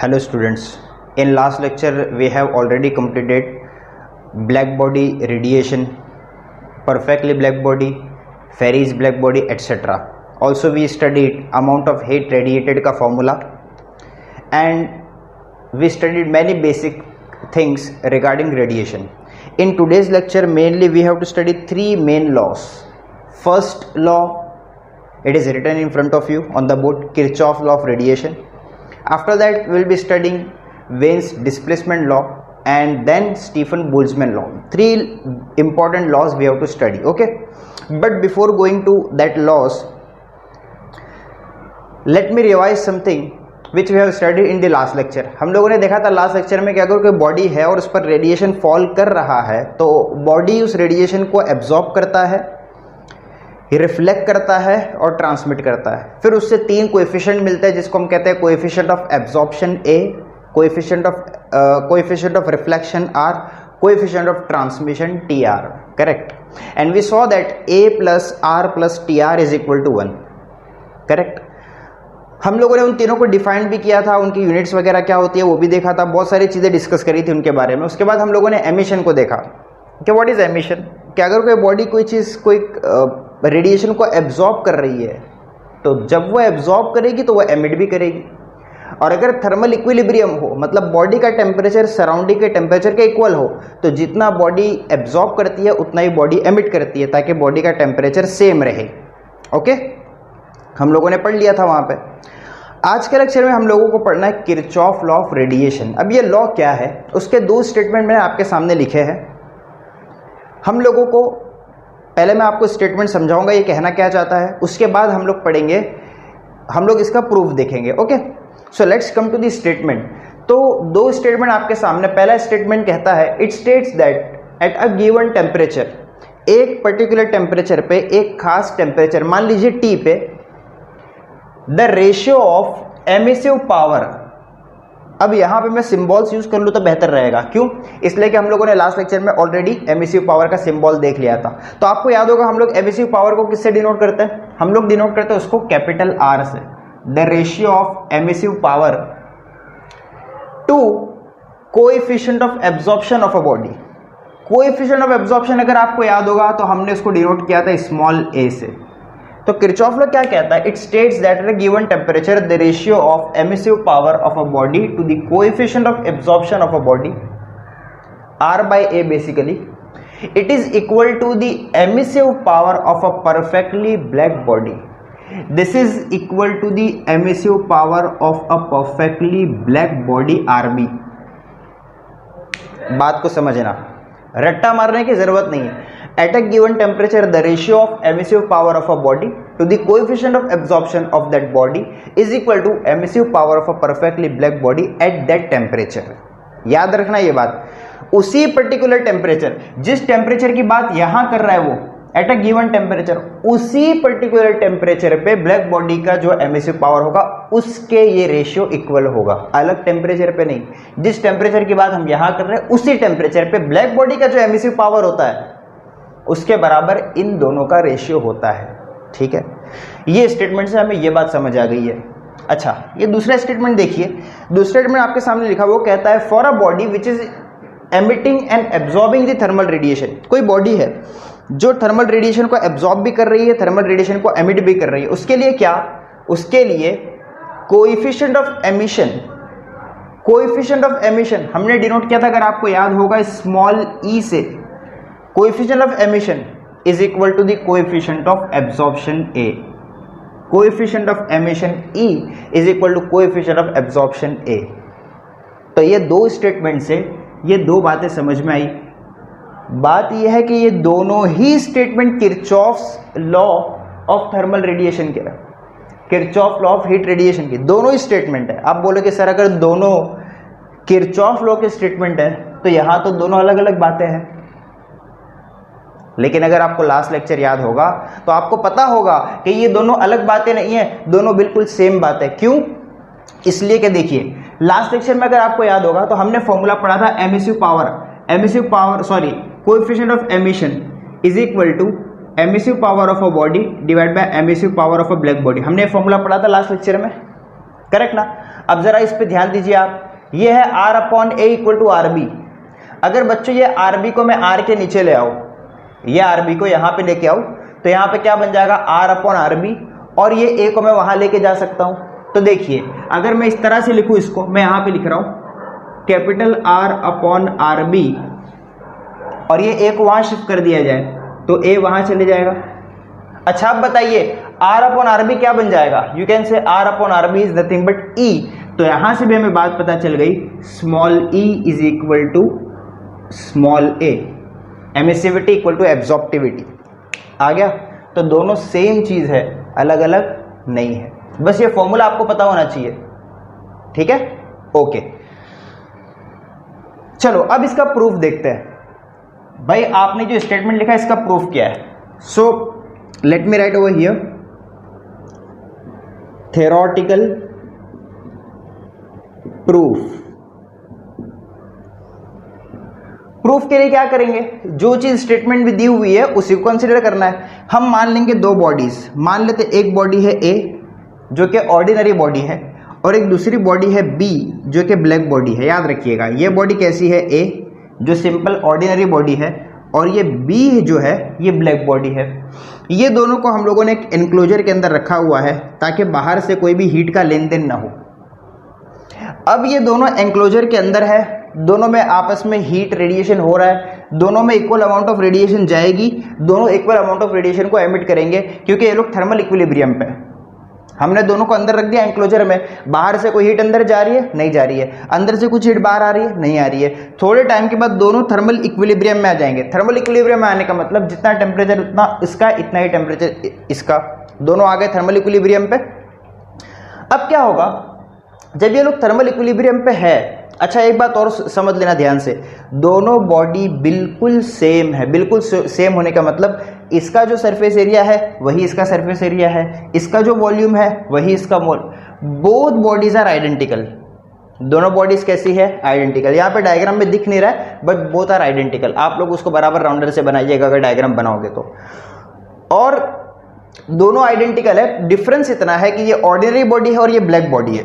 Hello students, in last lecture we have already completed black body radiation, perfectly black body, Faraday's black body, etc. Also we studied amount of heat radiated ka formula, and we studied many basic things regarding radiation. In today's lecture mainly we have to study three main laws. First law, it is written in front of you on the board, Kirchhoff law of radiation. After that we will be studying Wien's displacement law and then Stefan Boltzmann law. Three important laws we have to study, okay? But before going to that laws, let me revise something which we have studied in the last lecture. हम लोगों ने देखा था last lecture में कि अगर कोई body है और उस पर रेडिएशन फॉल कर रहा है तो बॉडी उस रेडिएशन को एब्जॉर्ब करता है, रिफ्लेक्ट करता है और ट्रांसमिट करता है. फिर उससे तीन कोएफिशिएंट मिलते हैं जिसको हम कहते हैं coefficient of absorption A, coefficient of reflection R, coefficient of transmission T R. Correct. And we saw that A plus R plus T R is equal to 1. Correct. हम लोगों ने उन तीनों को डिफाइन भी किया था, उनकी यूनिट्स वगैरह क्या होती है वो भी देखा था, बहुत सारी चीज़ें डिस्कस करी थी उनके बारे में. उसके बाद हम लोगों ने एमिशन को देखा कि व्हाट इज एमिशन. कि अगर कोई बॉडी कोई चीज़ कोई रेडिएशन को एब्जॉर्ब कर रही है तो जब वो एब्जॉर्ब करेगी तो वो एमिट भी करेगी. और अगर थर्मल इक्विलिब्रियम हो, मतलब बॉडी का टेम्परेचर सराउंडिंग के टेम्परेचर के इक्वल हो, तो जितना बॉडी एब्जॉर्ब करती है उतना ही बॉडी एमिट करती है ताकि बॉडी का टेम्परेचर सेम रहे. ओके, हम लोगों ने पढ़ लिया था वहाँ पे. आज के लेक्चर में हम लोगों को पढ़ना है किरचॉफ लॉ ऑफ रेडिएशन. अब ये लॉ क्या है उसके दो स्टेटमेंट मैंने आपके सामने लिखे हैं. हम लोगों को पहले मैं आपको स्टेटमेंट समझाऊंगा ये कहना क्या चाहता है, उसके बाद हम लोग पढ़ेंगे, हम लोग इसका प्रूफ देखेंगे. Okay, so let's come to the statement. तो दो स्टेटमेंट आपके सामने. पहला स्टेटमेंट कहता है it states that at a given temperature, एक पर्टिकुलर टेम्परेचर पे, एक खास टेम्परेचर मान लीजिए टी पे, the ratio of emissive power. अब यहां पे मैं सिंबल्स यूज कर लूं तो बेहतर रहेगा. क्यों? इसलिए कि हम लोगों ने लास्ट लेक्चर में ऑलरेडी एमिसिव पावर का सिंबल देख लिया था. तो आपको याद होगा हम लोग एमिसिव पावर को किससे डिनोट करते हैं? हम लोग डिनोट करते हैं उसको कैपिटल आर से. The ratio of emissive power to coefficient of absorption of a body. Coefficient of absorption अगर आपको याद होगा तो हमने उसको डिनोट किया था स्मॉल ए से. तो किरचॉफ लॉ क्या कहता है? It states that at a given temperature the ratio of emissive power of a body to the coefficient of absorption of a body, R by A basically, it is equal to the emissive power of a perfectly black body. This is equal to the emissive power of a perfectly black body, R B. बात को समझना, रट्टा मारने की जरूरत नहीं है. At a given temperature, the ratio of emissive power of a body to the coefficient of absorption of that body is equal to emissive power of a perfectly black body at that temperature. याद रखना ये बात. उसी particular temperature, जिस temperature की बात यहां कर रहा है वो, एट अ गिवन टेम्परेचर, उसी पर्टिकुलर टेम्परेचर पे ब्लैक बॉडी का जो एमिसिव पावर होगा उसके ये रेशियो इक्वल होगा, अलग टेम्परेचर पे नहीं. जिस टेम्परेचर की बात हम यहां कर रहे हैं उसी टेम्परेचर पे ब्लैक बॉडी का जो एमिसिव पावर होता है उसके बराबर इन दोनों का रेशियो होता है. ठीक है, ये स्टेटमेंट से हमें ये बात समझ आ गई है. अच्छा, ये दूसरा स्टेटमेंट देखिए. दूसरा स्टेटमेंट आपके सामने लिखा वो कहता है for a body which is emitting and absorbing the thermal radiation. कोई बॉडी है जो थर्मल रेडिएशन को एब्जॉर्ब भी कर रही है, थर्मल रेडिएशन को एमिट भी कर रही है. उसके लिए क्या? उसके लिए coefficient of emission. Coefficient of emission हमने डिनोट किया था अगर आपको याद होगा स्मॉल ई से. Coefficient of emission is equal to the coefficient of absorption A. Coefficient of emission E is equal to coefficient of absorption A. तो ये दो स्टेटमेंट से ये दो बातें समझ में आई. बात यह है कि ये दोनों ही statement Kirchhoff's law of thermal radiation के, Kirchhoff law of heat radiation की दोनों ही स्टेटमेंट है. आप बोलोगे सर अगर दोनों किरचॉफ लॉ के स्टेटमेंट है तो यहां तो दोनों अलग अलग बातें हैं. लेकिन अगर आपको लास्ट लेक्चर याद होगा तो आपको पता होगा कि ये दोनों अलग बातें नहीं है, दोनों बिल्कुल सेम बात है. क्यों? इसलिए कि देखिए लास्ट लेक्चर में अगर आपको याद होगा तो हमने फॉर्मूला पढ़ा था emissive power coefficient of emission is equal to emissive power of a body divide by emissive power of a black body. हमने फॉर्मूला पढ़ा था लास्ट लेक्चर में. करेक्ट ना। अब जरा इस पे ध्यान दीजिए आप, ये है r upon A equal to R B. अगर बच्चों ये आर बी को मैं r के नीचे ले आऊं, ये आर बी को यहां पे लेके आऊं, तो यहां पे क्या बन जाएगा r अपॉन आर बी, और ये a को मैं वहां लेके जा सकता हूं। तो देखिए अगर मैं इस तरह से लिखूं इसको, मैं यहां पे लिख रहा हूं capital R upon R B, और ये a को वहां शिफ्ट कर दिया जाए तो a वहां चले जाएगा। अच्छा अब बताइए r अपॉन आर बी क्या बन जाएगा? You can say r upon R B is nothing but e। तो यहां से भी हमें बात पता चल गई, small e is equal to small a, emissivity equal to absorptivity. आ गया? तो दोनों सेम चीज है, अलग अलग नहीं है। बस ये फॉर्मूला आपको पता होना चाहिए, ठीक है? ओके, चलो अब इसका प्रूफ देखते हैं। भाई आपने जो स्टेटमेंट लिखा है इसका प्रूफ क्या है? So let me right over here, theoretical proof. Proof के लिए क्या करेंगे? जो चीज स्टेटमेंट में दी हुई है उसी को कंसीडर करना है। हम मान लेंगे दो बॉडीज, मान लेते एक बॉडी है A जो कि ऑर्डिनरी बॉडी है, और एक दूसरी बॉडी है B जो कि ब्लैक बॉडी है। याद रखिएगा ये बॉडी कैसी है? A जो सिंपल ऑर्डिनरी बॉडी है, और ये B जो है ये ब्लैक बॉडी है। ये दोनों को हम लोगों ने एक एनक्लोजर के अंदर रखा हुआ है ताकि बाहर से कोई भी हीट का लेन देन ना हो। अब ये दोनों एनक्लोजर के अंदर है, दोनों में आपस में हीट रेडिएशन हो रहा है, दोनों में इक्वल अमाउंट ऑफ रेडिएशन जाएगी, दोनों इक्वल अमाउंट ऑफ रेडिएशन को एमिट करेंगे क्योंकि ये लोग थर्मल इक्विलिब्रियम पे है। हमने दोनों को अंदर रख दिया एनक्लोजर में, बाहर से कोई हीट अंदर जा रही है? नहीं जा रही है। अंदर से कुछ हीट बाहर आ रही है? नहीं आ रही है। थोड़े टाइम के बाद दोनों थर्मल इक्विलिब्रियम में आ जाएंगे। थर्मल इक्विलिब्रियम में आने का मतलब जितना टेम्परेचर उतना इसका, इतना ही टेम्परेचर इसका, दोनों आ गए थर्मल इक्विलिब्रियम पे। अब क्या होगा जब ये लोग थर्मल इक्विलिब्रियम पे है? अच्छा एक बात और समझ लेना ध्यान से, दोनों बॉडी बिल्कुल सेम है। बिल्कुल सेम होने का मतलब इसका जो सरफेस एरिया है वही इसका सरफेस एरिया है, इसका जो वॉल्यूम है वही इसका बोथ बॉडीज आर आइडेंटिकल। दोनों बॉडीज कैसी है? आइडेंटिकल। यहाँ पे डायग्राम में दिख नहीं रहा है बट बोथ आर आइडेंटिकल। आप लोग उसको बराबर राउंडर से बनाइएगा अगर डायग्राम बनाओगे तो। और दोनों आइडेंटिकल है, डिफरेंस इतना है कि ये ऑर्डिनरी बॉडी है और ये ब्लैक बॉडी है।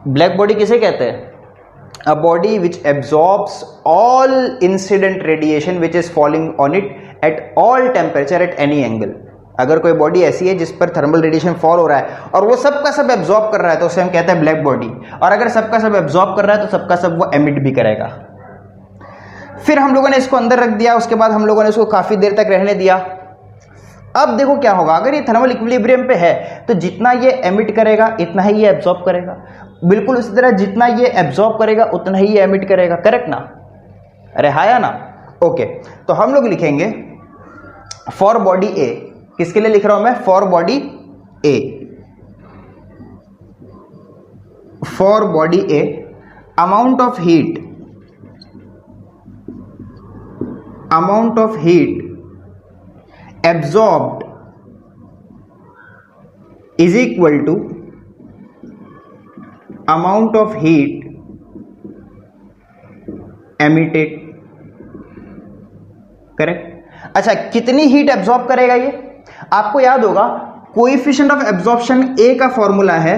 ब्लैक बॉडी किसे कहते हैं? A body which absorbs all incident radiation which is falling on it at all temperature at any angle। अगर कोई बॉडी ऐसी है जिस पर थर्मल रेडिएशन फॉल हो रहा है और वो सबका सब एब्जॉर्ब कर रहा है तो उसे हम कहते हैं ब्लैक बॉडी। और अगर सबका सब एब्जॉर्ब कर रहा है तो सबका सब वो एमिट भी करेगा। फिर हम लोगों ने इसको अंदर रख दिया, उसके बाद हम लोगों ने इसको काफी देर तक रहने दिया। अब देखो क्या होगा, अगर ये थर्मल इक्विलिब्रियम पे है तो जितना ये एमिट करेगा इतना ही ये एब्जॉर्ब करेगा। बिल्कुल उसी तरह जितना ये एब्जॉर्ब करेगा उतना ही ये एमिट करेगा। करेक्ट ना? अरे हाँ या ना? ओके, तो हम लोग लिखेंगे फॉर बॉडी ए। किसके लिए लिख रहा हूं मैं? For body A. For body A amount of heat absorbed is equal to amount of heat emitted। Correct? अच्छा कितनी हीट एब्जॉर्ब करेगा ये? आपको याद होगा कोएफिशिएंट ऑफ एब्जॉर्प्शन ए का फॉर्मूला है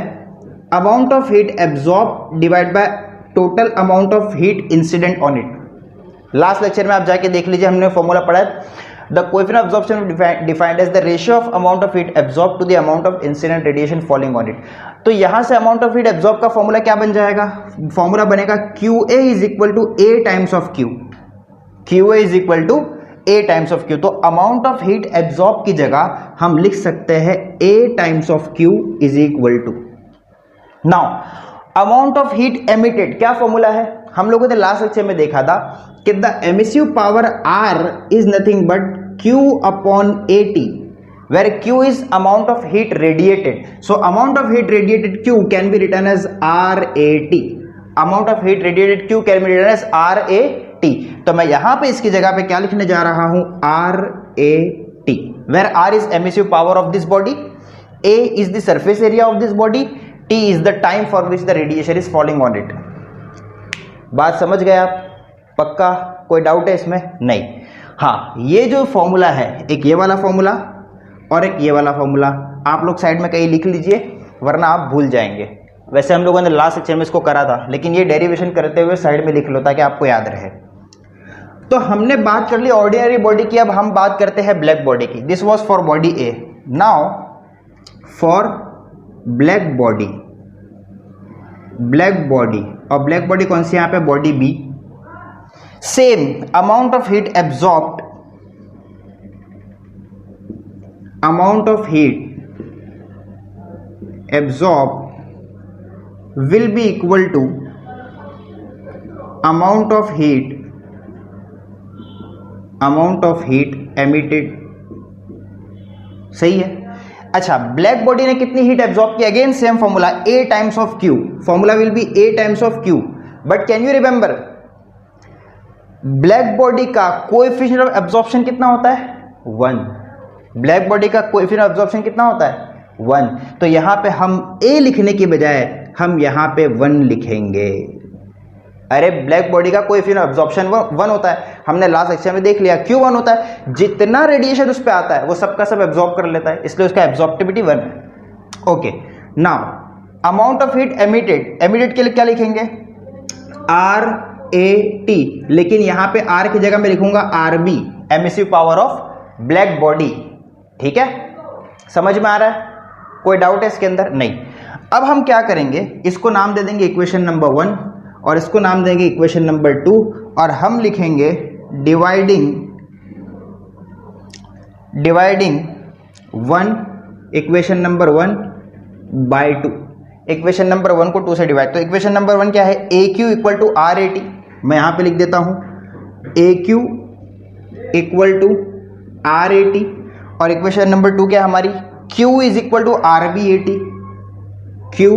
amount of heat absorb divide by total amount of heat incident on it. Last lecture में आप जाके देख लीजिए, हमने फॉर्मूला पढ़ा है। The coefficient of absorption defined as the ratio of amount of heat absorbed to the amount of incident radiation falling on it। तो यहां से amount of heat absorbed का फॉर्मूला क्या बन जाएगा? फॉर्मूला बनेगा QA is equal to A times of Q। QA is equal to A times of Q। तो amount of heat absorbed की जगह हम लिख सकते हैं A times of Q is equal to। Now amount of heat emitted क्या formula है? हम लोगों ने लास्ट लेक्चर में देखा था कि the emissive power R is nothing but Q upon AT, where Q is amount of heat radiated. So amount of heat radiated Q can be written as RAT। Amount of heat radiated Q can be written as RAT। तो मैं यहां पे इसकी जगह पे क्या लिखने जा रहा हूं? RAT, where R is emissive power of this body, A is the surface area of this body, T is the time for which the radiation is falling on it। बात समझ गए आप? पक्का? कोई डाउट है इसमें? नहीं। हाँ, ये जो फॉर्मूला है, एक ये वाला फॉर्मूला और एक ये वाला फॉर्मूला, आप लोग साइड में कहीं लिख लीजिए वरना आप भूल जाएंगे। वैसे हम लोगों ने लास्ट सेक्शन में इसको करा था, लेकिन ये डेरिवेशन करते हुए साइड में लिख लो ताकि आपको याद रहे। तो हमने बात कर ली ऑर्डिनरी बॉडी की, अब हम बात करते हैं ब्लैक बॉडी की। This was for body A. Now for black body, black body, और ब्लैक बॉडी कौन सी यहाँ पे, body B. Same amount of heat absorbed, amount of heat absorbed will be equal to amount of heat emitted। सही है। अच्छा, black body ने कितनी हीट एब्जॉर्ब की, again same formula, A times of Q, formula will be A times of Q, but can you remember black body का coefficient of absorption कितना होता है, 1। ब्लैक बॉडी का कोएफिशिएंट ऑफ एब्जॉर्प्शन कितना होता है, 1। तो यहां पे हम A लिखने की बजाय हम यहां पे 1 लिखेंगे। अरे ब्लैक बॉडी का कोएफिशिएंट ऑफ एब्जॉर्प्शन 1 होता है, हमने लास्ट सेक्शन में देख लिया। क्यों 1 होता है, जितना रेडिएशन उस पर आता है वो सबका सब एब्जॉर्ब कर लेता है, इसलिए उसका एब्जॉर्प्टिविटी 1 है। Okay, now amount of heat emitted, emitted के लिए क्या लिखेंगे, RAT, लेकिन यहां पे R की जगह मैं लिखूंगा RB, emissive power of black body. ठीक है, समझ में आ रहा है, कोई डाउट है इसके अंदर, नहीं। अब हम क्या करेंगे, इसको नाम दे देंगे इक्वेशन नंबर 1 और इसको नाम देंगे इक्वेशन नंबर 2, और हम लिखेंगे dividing 1 equation number 1 by 2। Equation number 1 को 2 से डिवाइड, तो इक्वेशन नंबर 1 क्या है, AQ इक्वल टू RAT, मैं यहां पे लिख देता हूं AQ इक्वल टू RAT, और इक्वेशन नंबर 2 क्या है हमारी, Q is equal to RBAT, Q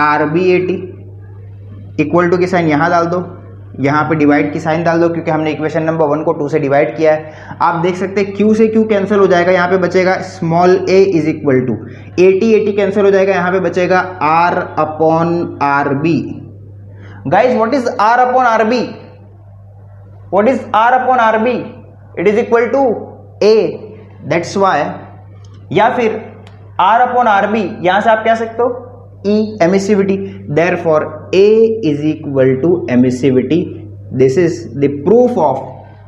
RBAT equal to की साइन यहां डाल दो, यहां पे डिवाइड की साइन डाल दो, क्योंकि हमने इक्वेशन नंबर 1 को 2 से डिवाइड किया है। आप देख सकते हैं Q से Q कैंसिल हो जाएगा, यहां पे बचेगा small a is equal to AT cancel हो जाएगा, यहां पे बचेगा R upon RB। Guys what is R upon RB, what is R upon RB, it is equal to A, that's why, या फिर R अपॉन RB, यहां से आप क्या सकते हो, E emissivity, therefore A is equal to emissivity. This is the proof of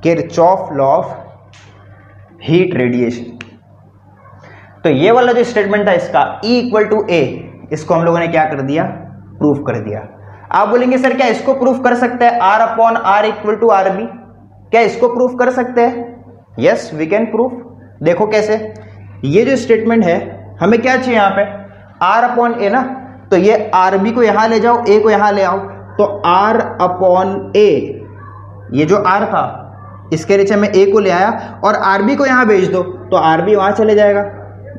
Kirchhoff law of heat radiation. तो ये वाला जो स्टेटमेंट था इसका E इक्वल टू A, इसको हम लोगों ने क्या कर दिया, प्रूफ कर दिया। आप बोलेंगे सर क्या इसको प्रूफ कर सकते हैं, R upon R equal to RB, क्या इसको प्रूफ कर सकते हैं, यस वी कैन प्रूफ। देखो कैसे, ये जो स्टेटमेंट है हमें क्या चाहिए यहाँ पे, R अपॉन A ना, तो ये RB को यहां ले जाओ, A को यहां ले आओ, तो R अपॉन A, ये जो R था इसके नीचे मैं A को ले आया और RB को यहां भेज दो तो RB वहां चले जाएगा।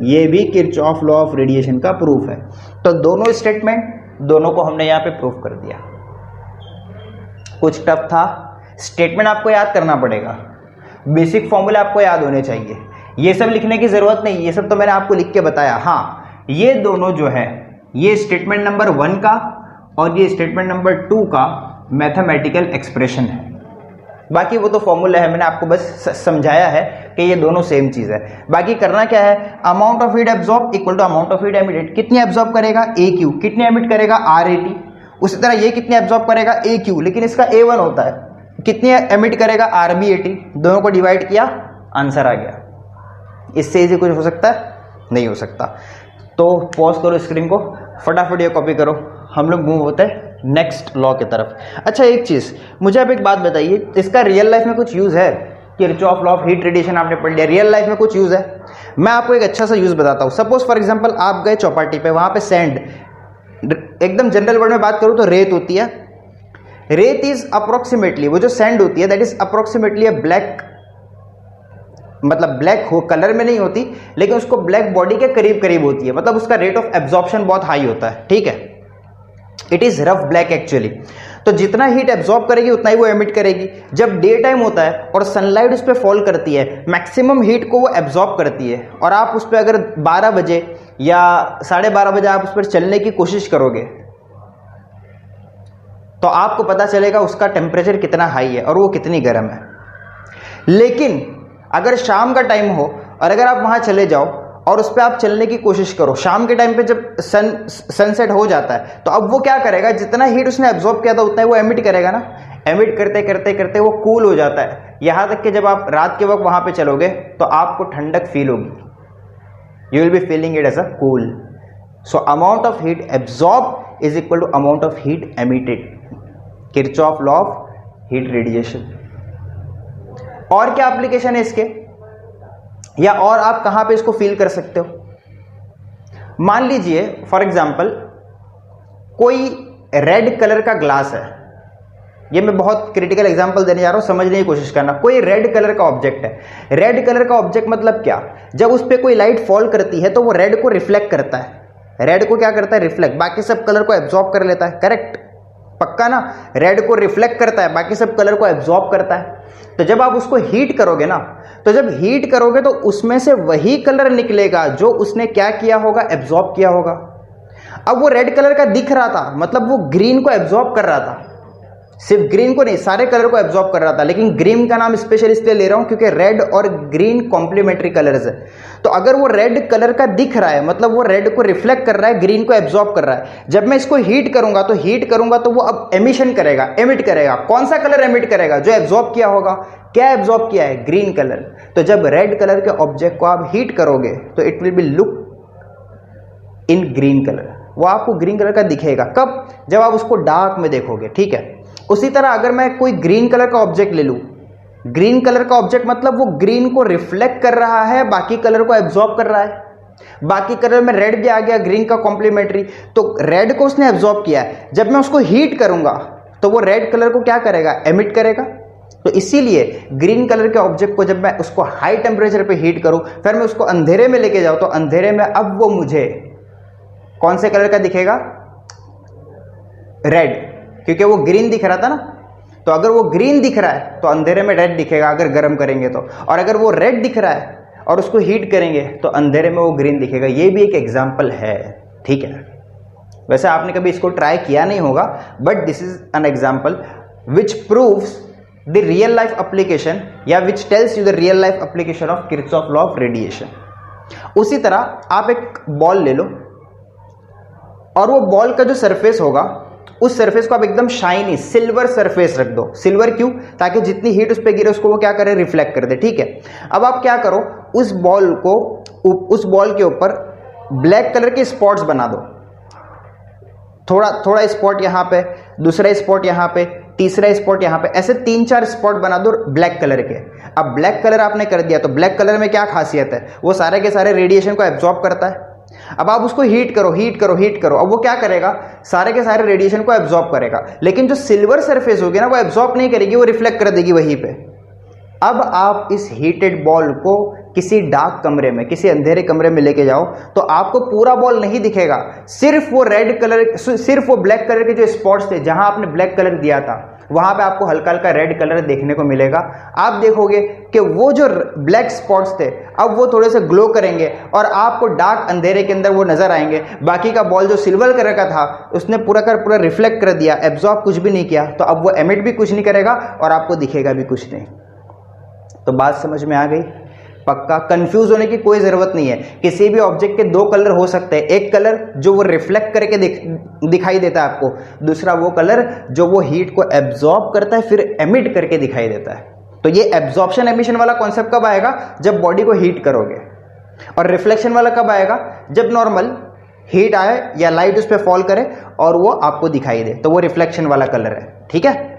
ये भी किरचॉफ लॉ ऑफ रेडिएशन का प्रूफ है। तो दोनों स्टेटमेंट, दोनों को हमने यहां पे प्रूफ कर दिया। कुछ टफ था, स्टेटमेंट आपको याद करना पड़ेगा, बेसिक फॉर्मूले आपको याद होने चाहिए, ये सब लिखने की जरूरत नहीं, ये सब तो मैंने आपको लिख के बताया। हाँ, ये दोनों जो है, ये स्टेटमेंट नंबर 1 का और ये स्टेटमेंट नंबर 2 का मैथमेटिकल एक्सप्रेशन है, बाकी वो तो फॉर्मूला है, मैंने आपको बस समझाया है कि ये दोनों सेम चीज है। बाकी करना क्या है, amount of heat absorb equal to amount of heat emitted, कितनी एब्जॉर्ब करेगा AQ, कितनी एमिट करेगा RAT, उसी तरह ये कितनी एब्जॉर्ब करेगा AQ, लेकिन इसका A1 होता है, कितनी एमिट करेगा RBAT, दोनों को डिवाइड किया, आंसर आ गया। इससे इजी कुछ हो सकता है, नहीं हो सकता। तो पॉज करो स्क्रीन को, फटाफट ये कॉपी करो, हम लोग मूव होते हैं नेक्स्ट लॉ की तरफ। अच्छा एक चीज मुझे आप एक बात बताइए, इसका रियल लाइफ में कुछ यूज है, Kirchhoff law of heat radiation आपने पढ़ लिया, रियल लाइफ में कुछ यूज है? मैं आपको एक अच्छा सा यूज बताता हूँ। सपोज फॉर एग्जांपल आप गए चौपाटी पे, वहां पे सैंड, एकदम जनरल वर्ड में बात करूँ तो रेत होती है। रेत इज अप्रोक्सीमेटली, वो जो सैंड होती है that is approximately a black, मतलब ब्लैक हो कलर में नहीं होती, लेकिन उसको ब्लैक बॉडी के करीब करीब होती है, मतलब उसका रेट ऑफ एब्जॉर्प्शन बहुत हाई होता है, ठीक है। It is rough black actually. तो जितना हीट एब्जॉर्ब करेगी उतना ही वो एमिट करेगी। जब डे टाइम होता है और सनलाइट उस पर फॉल करती है, मैक्सिमम हीट को वो एब्जॉर्ब करती है, और आप उस पर अगर 12 बजे या 12:30 बजे आप उस पर चलने की कोशिश करोगे तो आपको पता चलेगा उसका टेम्परेचर कितना हाई है और वो कितनी गर्म है। लेकिन अगर शाम का टाइम हो और अगर आप वहां चले जाओ और उस पर आप चलने की कोशिश करो, शाम के टाइम पे जब सनसेट हो जाता है तो अब वो क्या करेगा, जितना हीट उसने एब्जॉर्ब किया था उतना ही वो एमिट करेगा ना, एमिट करते करते करते वो कूल हो जाता है, यहाँ तक कि जब आप रात के वक्त वहाँ पे चलोगे तो आपको ठंडक फील होगी, you will be feeling it as a cool. So amount of heat absorb is equal to amount of heat emitted, Kirchhoff law of heat radiation. और क्या एप्लीकेशन है इसके, या और आप कहां पे इसको फील कर सकते हो? मान लीजिए फॉर एग्जांपल कोई रेड कलर का ग्लास है, ये मैं बहुत क्रिटिकल एग्जांपल देने जा रहा हूं, समझने की कोशिश करना। कोई रेड कलर का ऑब्जेक्ट है, रेड कलर का ऑब्जेक्ट मतलब क्या, जब उस पर कोई लाइट फॉल करती है तो वो रेड को रिफ्लेक्ट करता है, रेड को क्या करता है, रिफ्लेक्ट, बाकी सब कलर को एब्जॉर्ब कर लेता है, करेक्ट, पक्का ना, रेड को रिफ्लेक्ट करता है, बाकी सब कलर को एब्जॉर्ब करता है। तो जब आप उसको हीट करोगे ना, तो जब हीट करोगे तो उसमें से वही कलर निकलेगा जो उसने क्या किया होगा, एब्जॉर्ब किया होगा। अब वो रेड कलर का दिख रहा था, मतलब वो ग्रीन को एब्जॉर्ब कर रहा था, सिर्फ ग्रीन को नहीं सारे कलर को एब्जॉर्ब कर रहा था, लेकिन ग्रीन का नाम स्पेशल इसलिए ले रहा हूं क्योंकि रेड और ग्रीन कॉम्प्लीमेंट्री कलर्स है। तो अगर वो रेड कलर का दिख रहा है मतलब वो रेड को रिफ्लेक्ट कर रहा है, ग्रीन को एब्जॉर्ब कर रहा है। जब मैं इसको हीट करूंगा तो वो अब एमिशन करेगा, एमिट करेगा। कौन सा कलर एमिट करेगा, जो एब्जॉर्ब किया होगा। क्या एब्जॉर्ब किया है, ग्रीन कलर। तो जब रेड कलर के ऑब्जेक्ट को आप हीट करोगे तो it will be look in green colour, वो आपको ग्रीन कलर का दिखेगा। कब, जब आप उसको डार्क में देखोगे, ठीक है। उसी तरह अगर मैं कोई ग्रीन कलर का ऑब्जेक्ट ले लूं, ग्रीन कलर का ऑब्जेक्ट मतलब वो ग्रीन को रिफ्लेक्ट कर रहा है, बाकी कलर को एब्जॉर्ब कर रहा है। बाकी कलर में रेड भी आ गया, ग्रीन का कॉम्प्लीमेंट्री, तो रेड को उसने एब्जॉर्ब किया है। जब मैं उसको हीट करूंगा तो वो रेड कलर को क्या करेगा, एमिट करेगा। तो इसीलिए ग्रीन कलर के ऑब्जेक्ट को जब मैं उसको हाई टेम्परेचर पे हीट करूं, फिर मैं उसको अंधेरे में लेके जाऊं, तो अंधेरे में अब वो मुझे कौन से कलर का दिखेगा, रेड, क्योंकि वो ग्रीन दिख रहा था ना। तो अगर वो ग्रीन दिख रहा है तो अंधेरे में रेड दिखेगा अगर गर्म करेंगे तो, और अगर वो रेड दिख रहा है और उसको हीट करेंगे तो अंधेरे में वो ग्रीन दिखेगा। ये भी एक एग्जांपल है, ठीक है। वैसे आपने कभी इसको ट्राई किया नहीं होगा, but this is an example which proves the real life application या which tells you the real life application of Kirchhoff law of radiation. उसी तरह आप एक बॉल ले लो और वो बॉल का जो सरफेस होगा उस सरफेस को आप एकदम शाइनी सिल्वर सरफेस रख दो। सिल्वर क्यों, ताकि जितनी हीट उस पर गिरे उसको वो क्या करे, रिफ्लेक्ट कर दे, ठीक है। अब आप क्या करो, उस बॉल के ऊपर ब्लैक कलर के स्पॉट्स बना दो, थोड़ा थोड़ा स्पॉट यहाँ पे, दूसरा स्पॉट यहाँ पे, तीसरा स्पॉट यहाँ पे, ऐसे 3-4 स्पॉट बना दो ब्लैक कलर के। अब ब्लैक कलर आपने कर दिया तो ब्लैक कलर में क्या खासियत है, वो सारे के सारे रेडिएशन को एब्जॉर्ब करता है। अब आप उसको हीट करो, हीट करो, हीट करो, अब वो क्या करेगा, सारे के सारे रेडिएशन को एब्जॉर्ब करेगा। लेकिन जो सिल्वर सरफेस होगी ना, वो एब्जॉर्ब नहीं करेगी, वो रिफ्लेक्ट कर देगी वहीं पे। अब आप इस हीटेड बॉल को किसी डार्क कमरे में, किसी अंधेरे कमरे में लेके जाओ तो आपको पूरा बॉल नहीं दिखेगा, सिर्फ वो रेड कलर, सिर्फ वो ब्लैक कलर के जो स्पॉट्स थे, जहां आपने ब्लैक कलर दिया था वहां पे आपको हल्का हल्का रेड कलर देखने को मिलेगा। आप देखोगे कि वो जो ब्लैक स्पॉट्स थे अब वो थोड़े से ग्लो करेंगे और आपको डार्क अंधेरे के अंदर वो नजर आएंगे। बाकी का बॉल जो सिल्वर कलर का था उसने पूरा का पूरा रिफ्लेक्ट कर दिया, एब्जॉर्ब कुछ भी नहीं किया, तो अब वो एमिट भी कुछ नहीं करेगा और आपको दिखेगा भी कुछ नहीं। तो बात समझ में आ गई, पक्का। कंफ्यूज होने की कोई जरूरत नहीं है। किसी भी ऑब्जेक्ट के 2 कलर हो सकते हैं, एक कलर जो वो रिफ्लेक्ट करके दिखाई देता है आपको, दूसरा वो कलर जो वो हीट को एब्जॉर्ब करता है फिर एमिट करके दिखाई देता है। तो ये एब्जॉर्प्शन एमिशन वाला कॉन्सेप्ट कब आएगा, जब बॉडी को हीट करोगे। और रिफ्लेक्शन वाला कब आएगा, जब नॉर्मल हीट आए या लाइट उस पर फॉल करे और वो आपको दिखाई दे, तो वो रिफ्लेक्शन वाला कलर है, ठीक है।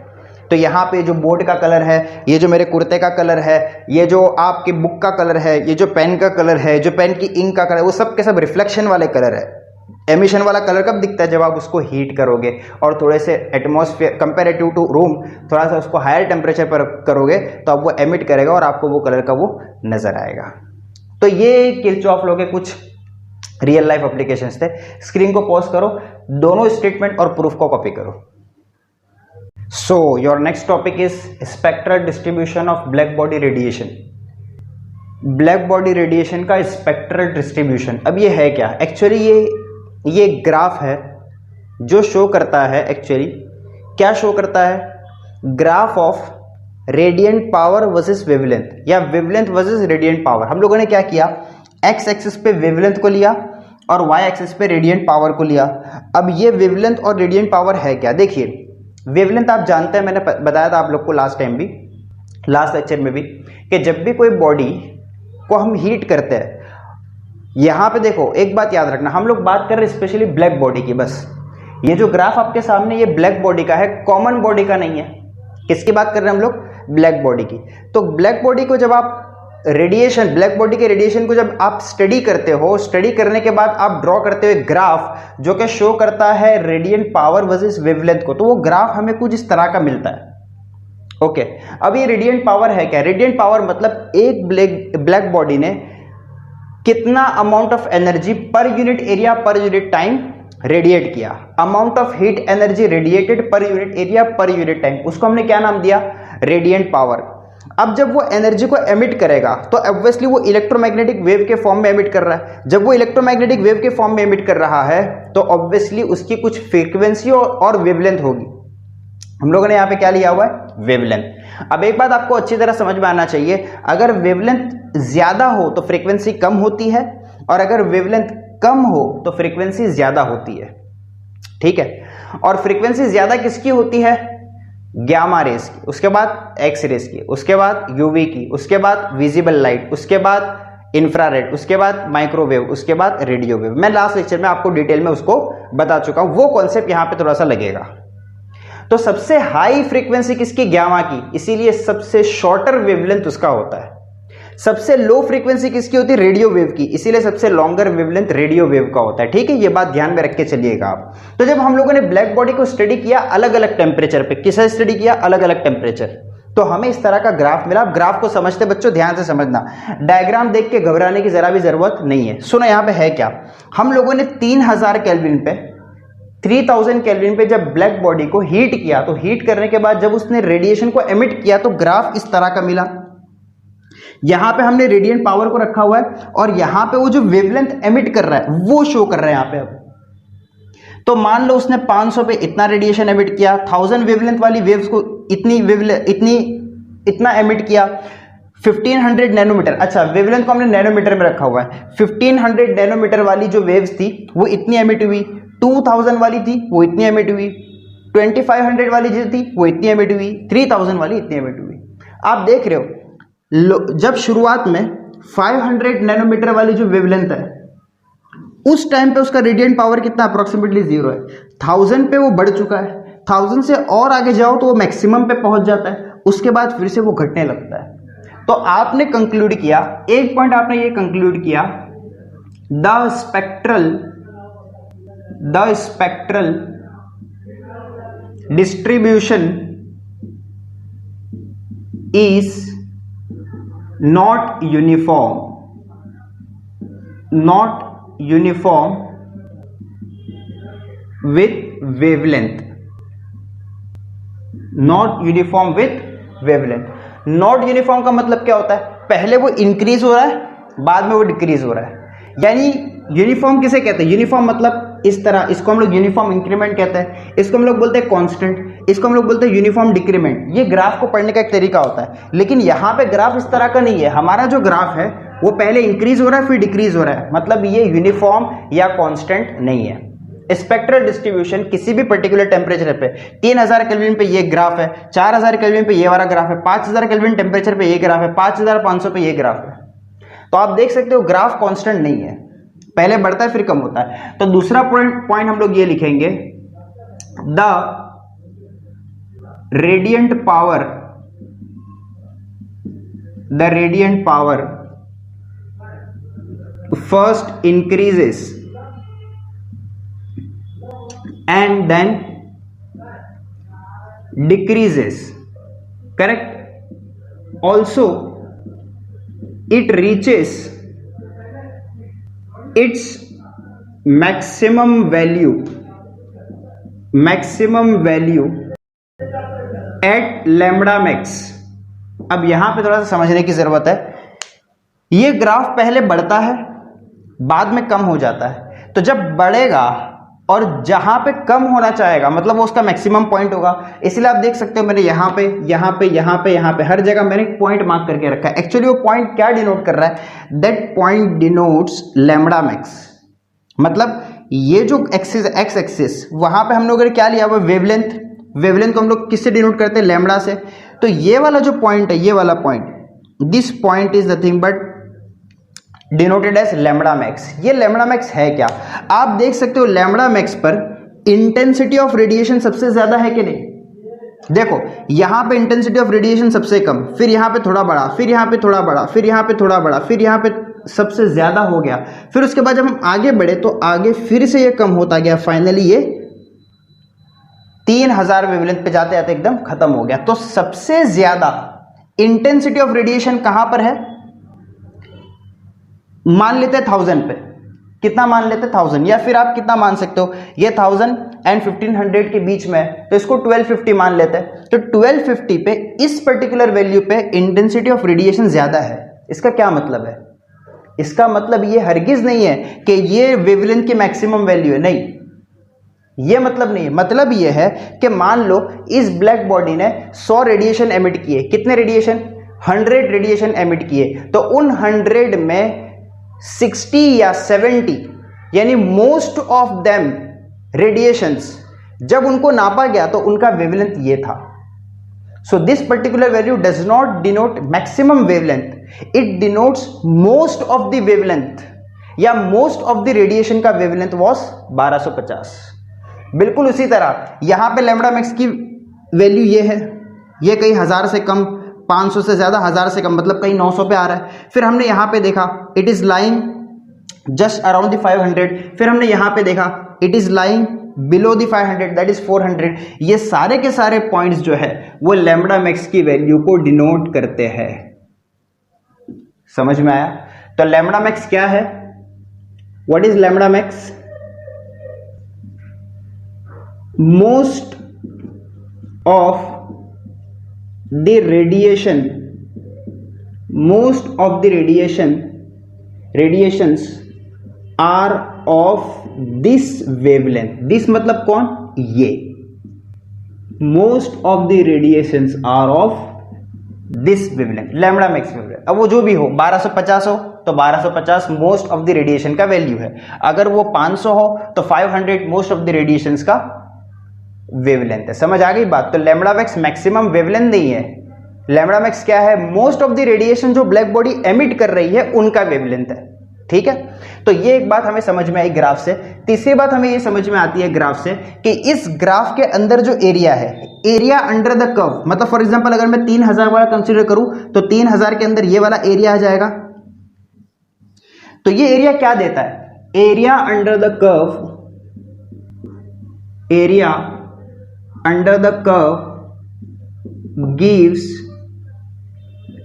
तो यहाँ पे जो बोर्ड का कलर है, ये जो मेरे कुर्ते का कलर है, ये जो आपकी बुक का कलर है, ये जो पेन का कलर है, जो पेन की इंक का कलर है, वो सब के सब रिफ्लेक्शन वाले कलर है। एमिशन वाला कलर कब दिखता है, जब आप उसको हीट करोगे और थोड़े से एटमॉस्फेयर कंपेरेटिव टू रूम थोड़ा सा उसको हायर टेम्परेचर पर करोगे तो अब वो एमिट करेगा और आपको वो कलर का वो नजर आएगा। तो ये किरचॉफ लॉ के कुछ रियल लाइफ एप्लीकेशंस थे। स्क्रीन को पॉज करो, दोनों स्टेटमेंट और प्रूफ को कॉपी करो। So your next topic is spectral distribution of black body radiation. Black body radiation का स्पेक्ट्रल डिस्ट्रीब्यूशन। अब ये है क्या, एक्चुअली ये ग्राफ है जो शो करता है, एक्चुअली क्या शो करता है, graph of radiant power versus wavelength या वेवलेंथ वर्सेस रेडिएंट पावर। हम लोगों ने क्या किया, एक्स एक्सिस पे वेवलेंथ को लिया और वाई एक्सिस पे रेडिएंट पावर को लिया। अब ये वेवलेंथ और रेडिएंट पावर है क्या? देखिए वेवलेंथ आप जानते हैं, मैंने बताया था आप लोग को लास्ट टाइम भी, लास्ट लेक्चर में भी, कि जब भी कोई बॉडी को हम हीट करते हैं, यहां पे देखो एक बात याद रखना, हम लोग बात कर रहे हैं स्पेशली ब्लैक बॉडी की। बस ये जो ग्राफ आपके सामने ये ब्लैक बॉडी का है, कॉमन बॉडी का नहीं है। किसकी बात कर रहे हैं हम लोग? ब्लैक बॉडी की। तो ब्लैक बॉडी को जब आप रेडिएशन, ब्लैक बॉडी के रेडिएशन को जब आप स्टडी करते हो, स्टडी करने के बाद आप ड्रॉ करते हो ग्राफ जो कि शो करता है रेडिएंट पावर वर्सेस वेवलेंथ को, तो वो ग्राफ हमें कुछ इस तरह का मिलता है। ओके, अब ये रेडिएंट पावर है क्या? रेडिएंट पावर मतलब एक ब्लैक बॉडी ने कितना amount of energy per unit area per unit time radiate किया, amount of heat energy radiated per unit area per unit time, उसको हमने क्या नाम दिया? Radiant power. अब जब वो एनर्जी को एमिट करेगा तो ऑब्वियसली वो इलेक्ट्रोमैग्नेटिक वेव के फॉर्म में एमिट कर रहा है। जब वो इलेक्ट्रोमैग्नेटिक वेव के फॉर्म में एमिट कर रहा है तो ऑब्वियसली उसकी कुछ फ्रीक्वेंसी और वेवलेंथ होगी। हम लोगों ने यहाँ पे क्या लिया हुआ है? वेवलेंथ। अब एक बात आपको अच्छी तरह समझ में आना चाहिए, अगर वेवलेंथ ज्यादा हो तो फ्रीक्वेंसी कम होती है, और अगर वेवलेंथ कम हो तो फ्रीक्वेंसी ज्यादा होती है। ठीक है, और फ्रीक्वेंसी ज्यादा किसकी होती है? गामा रेस की, उसके बाद एक्स रेस की, उसके बाद यूवी की, उसके बाद विजिबल लाइट, उसके बाद इंफ्रारेड, उसके बाद माइक्रोवेव, उसके बाद रेडियो वेव। मैं लास्ट लेक्चर में आपको डिटेल में उसको बता चुका हूं, वो कॉन्सेप्ट यहां पे थोड़ा सा लगेगा। तो सबसे हाई फ्रीक्वेंसी किसकी? गामा की, इसीलिए सबसे शॉर्टर वेवलेंथ उसका होता है। सबसे लो फ्रीक्वेंसी किसकी होती है? रेडियो वेव की, इसीलिए सबसे लॉन्गर वेवलेंथ रेडियो वेव का होता है। ठीक है, ये बात ध्यान में रख के चलिएगा आप। तो जब हम लोगों ने ब्लैक बॉडी को स्टडी किया अलग अलग टेम्परेचर पे, किसे स्टडी किया? अलग अलग टेम्परेचर, तो हमें इस तरह का ग्राफ मिला। आप ग्राफ को समझते बच्चों ध्यान से समझना, डायग्राम देख के घबराने की जरा भी जरूरत नहीं है। सुनो यहां पे है क्या, हम लोगों ने 3000 केल्विन पे, 3000 केल्विन पे जब ब्लैक बॉडी को हीट किया, तो हीट करने के बाद जब उसने रेडिएशन को एमिट किया तो ग्राफ इस तरह का मिला। यहां पे हमने रेडिएंट पावर को रखा हुआ है और यहां पे वो जो वेवलेंथ एमिट कर रहा है वो शो कर रहा है यहां पे। अब तो मान लो उसने 500 पे इतना रेडिएशन एमिट किया, 1000 वेवलेंथ वाली वेव्स को इतना एमिट किया, 1500 नैनोमीटर, अच्छा वेवलेंथ को हमने नैनोमीटर में रखा हुआ है। 1500 नैनोमीटर वाली जो वेव्स थी वो इतनी एमिट हुई, 2000 वाली थी वो इतनी एमिट हुई, 2500 वाली जो थी वो इतनी एमिट हुई, 3000 वाली इतनी एमिट हुई। आप देख रहे हो जब शुरुआत में 500 नैनोमीटर वाली जो वेवलेंथ है उस टाइम पे उसका रेडिएंट पावर कितना? अप्रोक्सीमेटली 0 है। 1000 पे वो बढ़ चुका है, 1000 से और आगे जाओ तो वो मैक्सिमम पे पहुंच जाता है, उसके बाद फिर से वो घटने लगता है। तो आपने कंक्लूड किया, एक पॉइंट आपने ये कंक्लूड किया, the spectral distribution is not uniform with wavelength, not uniform with wavelength। not uniform का मतलब क्या होता है? पहले वो इंक्रीज हो रहा है, बाद में वो डिक्रीज हो रहा है। यानी यूनिफॉर्म किसे कहते हैं? यूनिफॉर्म मतलब इस तरह, इसको हम लोग यूनिफॉर्म इंक्रीमेंट कहते हैं, इसको हम लोग बोलते हैं कांस्टेंट, इसको हम लोग बोलते हैं यूनिफॉर्म डिक्रीमेंट। ये ग्राफ को पढ़ने का एक तरीका होता है, लेकिन यहां पे ग्राफ इस तरह का नहीं है। हमारा जो ग्राफ है वो पहले इंक्रीज हो रहा है फिर डिक्रीज हो रहा है, मतलब ये यूनिफॉर्म या कांस्टेंट नहीं है। स्पेक्ट्रल डिस्ट्रीब्यूशन किसी भी पर्टिकुलर टेम्परेचर पे 3000 केल्विन पे ये ग्राफ है, 4000 केल्विन पे ये वाला ग्राफ है, 5000 केल्विन टेम्परेचर पे ये ग्राफ है, 5500 पे ये ग्राफ है। तो आप देख सकते हो ग्राफ कांस्टेंट नहीं है, पहले बढ़ता है फिर कम होता है। तो दूसरा पॉइंट हम लोग ये लिखेंगे, the radiant power first increases and then decreases, correct. Also it reaches its maximum value at lambda max। अब यहां पे थोड़ा सा समझने की जरूरत है, ये ग्राफ पहले बढ़ता है बाद में कम हो जाता है। तो जब बढ़ेगा और जहां पे कम होना चाहेगा मतलब वो उसका मैक्सिमम पॉइंट होगा। इसलिए आप देख सकते हो मैंने यहाँ पे यहाँ पे यहाँ पे यहाँ पे हर जगह मैंने एक पॉइंट मार्क करके रखा है। एक्चुअली वो पॉइंट क्या डिनोट कर रहा है, that point denotes lambda max. मतलब ये जो एक्सिस एक्स एक्सिस वहां पे हम लोगों ने क्या लिया हुआ वेवलेंथ, वेवलेंथ को हम लोग किससे डिनोट करते हैं, लैम्बडा से। तो ये वाला जो पॉइंट है, ये वाला point, this point is nothing but denoted as lambda max. ये लैम्बडा मैक्स है क्या, आप देख सकते हो लैम्बडा मैक्स पर इंटेंसिटी ऑफ रेडिएशन सबसे ज्यादा है कि नहीं। देखो यहां पे इंटेंसिटी ऑफ रेडिएशन सबसे कम, फिर यहां पे थोड़ा बड़ा, फिर यहां पे थोड़ा बड़ा, फिर यहां पे थोड़ा बड़ा, फिर यहां पे सबसे ज्यादा हो गया। फिर उसके बाद जब हम आगे बढ़े तो आगे फिर से ये कम होता गया, फाइनली ये 3000 वेवलेंथ पे जाते जाते एकदम खत्म हो गया। तो सबसे ज्यादा इंटेंसिटी ऑफ रेडिएशन कहां पर है, मान लेते हैं 1000 पे। कितना मान लेते हैं 1000, या फिर आप कितना मान सकते हो, ये 1000 एंड 1500 के बीच में है तो इसको 1250 मान लेते हैं। तो 1250 पे इस पर्टिकुलर वैल्यू पे इंटेंसिटी ऑफ रेडिएशन ज्यादा है। इसका क्या मतलब है, इसका मतलब ये हरगिज नहीं है कि ये वेवलेंथ की मैक्सिमम वैल्यू है, नहीं, ये मतलब नहीं है। मतलब ये है कि मान लो इस ब्लैक बॉडी ने 100 रेडिएशन एमिट किए, कितने रेडिएशन, 100 रेडिएशन एमिट किए, तो उन 100 में 60 या 70 यानी मोस्ट ऑफ देम रेडिएशंस जब उनको नापा गया तो उनका वेवलेंथ ये था। So this particular value does not denote maximum wavelength, it denotes most of the wavelength या मोस्ट ऑफ द रेडिएशन का वेवलेंथ वाज 1250। बिल्कुल उसी तरह यहां पे लैम्बडा मैक्स की वैल्यू ये है, ये कहीं 1000 से कम, 500 से ज्यादा, 1000 से कम मतलब कहीं 900 पे आ रहा है। फिर हमने यहां पे देखा it is lying just around the 500, फिर हमने यहां पे देखा it is lying below the 500 that is 400। ये सारे के सारे पॉइंट्स जो है वो लैम्बडा मैक्स की वैल्यू को डिनोट करते हैं। समझ में आया। तो लैम्बडा मैक्स क्या है, what is lambda max, most of the radiation, most of the radiations are of this wavelength। this मतलब कौन, ये most of the radiations are of this wavelength, lambda max wavelength। अब वो जो भी हो 1250 हो तो 1250 मोस्ट ऑफ द रेडिएशन का वैल्यू है, अगर वो 500 हो तो 500 मोस्ट ऑफ द रेडिएशंस का वेवलेंथ है। समझ आ गई बात। तो लैम्बडा मैक्स मैक्सिमम वेवलेंथ नहीं है, लैम्बडा मैक्स क्या है, मोस्ट ऑफ द रेडिएशन जो ब्लैक बॉडी एमिट कर रही है उनका वेवलेंथ है। ठीक है, तो ये एक बात हमें समझ में आई ग्राफ से। तीसरी बात हमें ये समझ में आती है ग्राफ से कि इस ग्राफ के अंदर जो एरिया है, एरिया अंडर द कर्व, मतलब फॉर एग्जांपल अगर मैं 3000 वाला कंसीडर करूं तो 3000 के अंदर ये वाला एरिया आ जाएगा। तो ये एरिया क्या देता है, area under the curve, area under the curve gives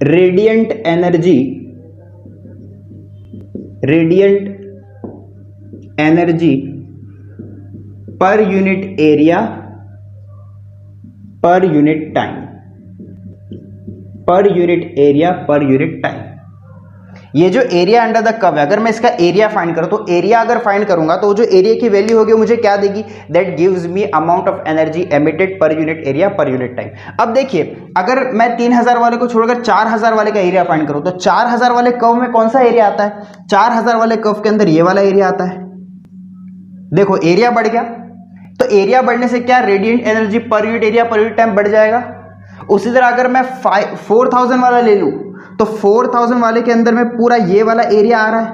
radiant energy per unit area per unit time, per unit area per unit time। ये जो एरिया अंडर द कर्व है, अगर मैं इसका एरिया फाइंड करूं तो एरिया अगर फाइंड करूंगा तो जो एरिया की वैल्यू होगी मुझे क्या देगी, that gives me amount of energy emitted पर unit area per unit time. अब देखिए अगर मैं 3000 वाले को छोड़कर 4000 वाले का एरिया फाइंड करूं तो 4000 वाले कर्व में कौन सा एरिया आता है, 4000 वाले कर्व के अंदर ये वाला एरिया आता है। देखो एरिया बढ़ गया, तो एरिया बढ़ने से क्या, radiant energy per unit area per unit time बढ़ जाएगा। उसी तरह अगर मैं 4000 वाला ले लूं तो 4000 वाले के अंदर में पूरा ये वाला एरिया आ रहा है,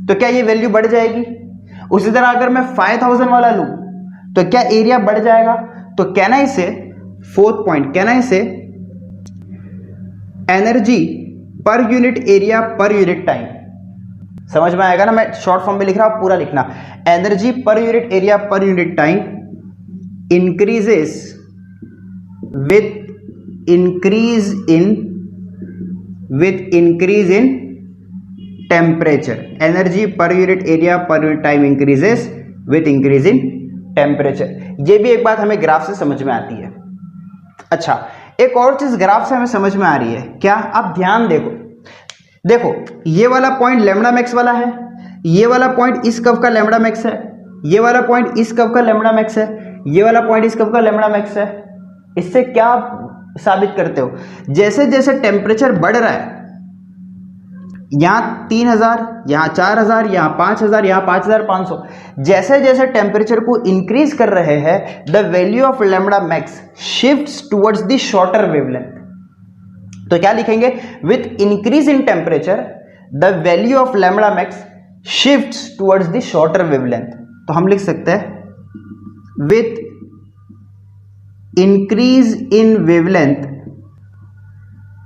तो क्या ये वैल्यू बढ़ जाएगी। उसी तरह अगर मैं 5000 वाला लूं तो क्या एरिया बढ़ जाएगा। तो कैन आई से, फोर्थ पॉइंट, कैन आई से energy per unit area per unit time. समझ में आएगा ना, मैं शॉर्ट फॉर्म में लिख रहा हूं, पूरा लिखना। Energy per unit area per unit time increases with increase in temperature. Energy per unit area per unit time increases with increase in temperature. ये भी एक बात हमें ग्राफ से समझ में आती है। अच्छा, एक और चीज ग्राफ से हमें समझ में आ रही है, क्या, आप ध्यान देखो ये वाला पॉइंट लैम्बडा मैक्स वाला है, ये वाला पॉइंट इस कर्व का लैम्बडा मैक्स है, ये वाला पॉइंट इस कर्व का लैम्बडा मैक्स है, ये वाला पॉइंट इस कर्व का लैम्बडा मैक्स है। इससे क्या साबित करते हो, जैसे जैसे टेम्परेचर बढ़ रहा है, यहाँ 3000, यहाँ 4000, यहाँ 5000, यहाँ 5500, जैसे जैसे टेम्परेचर को इंक्रीज कर रहे हैं, the value of lambda max shifts towards the shorter wavelength. तो क्या लिखेंगे, with increase in temperature the value of lambda max shifts towards the shorter wavelength. तो हम लिख सकते हैं with increase in wavelength,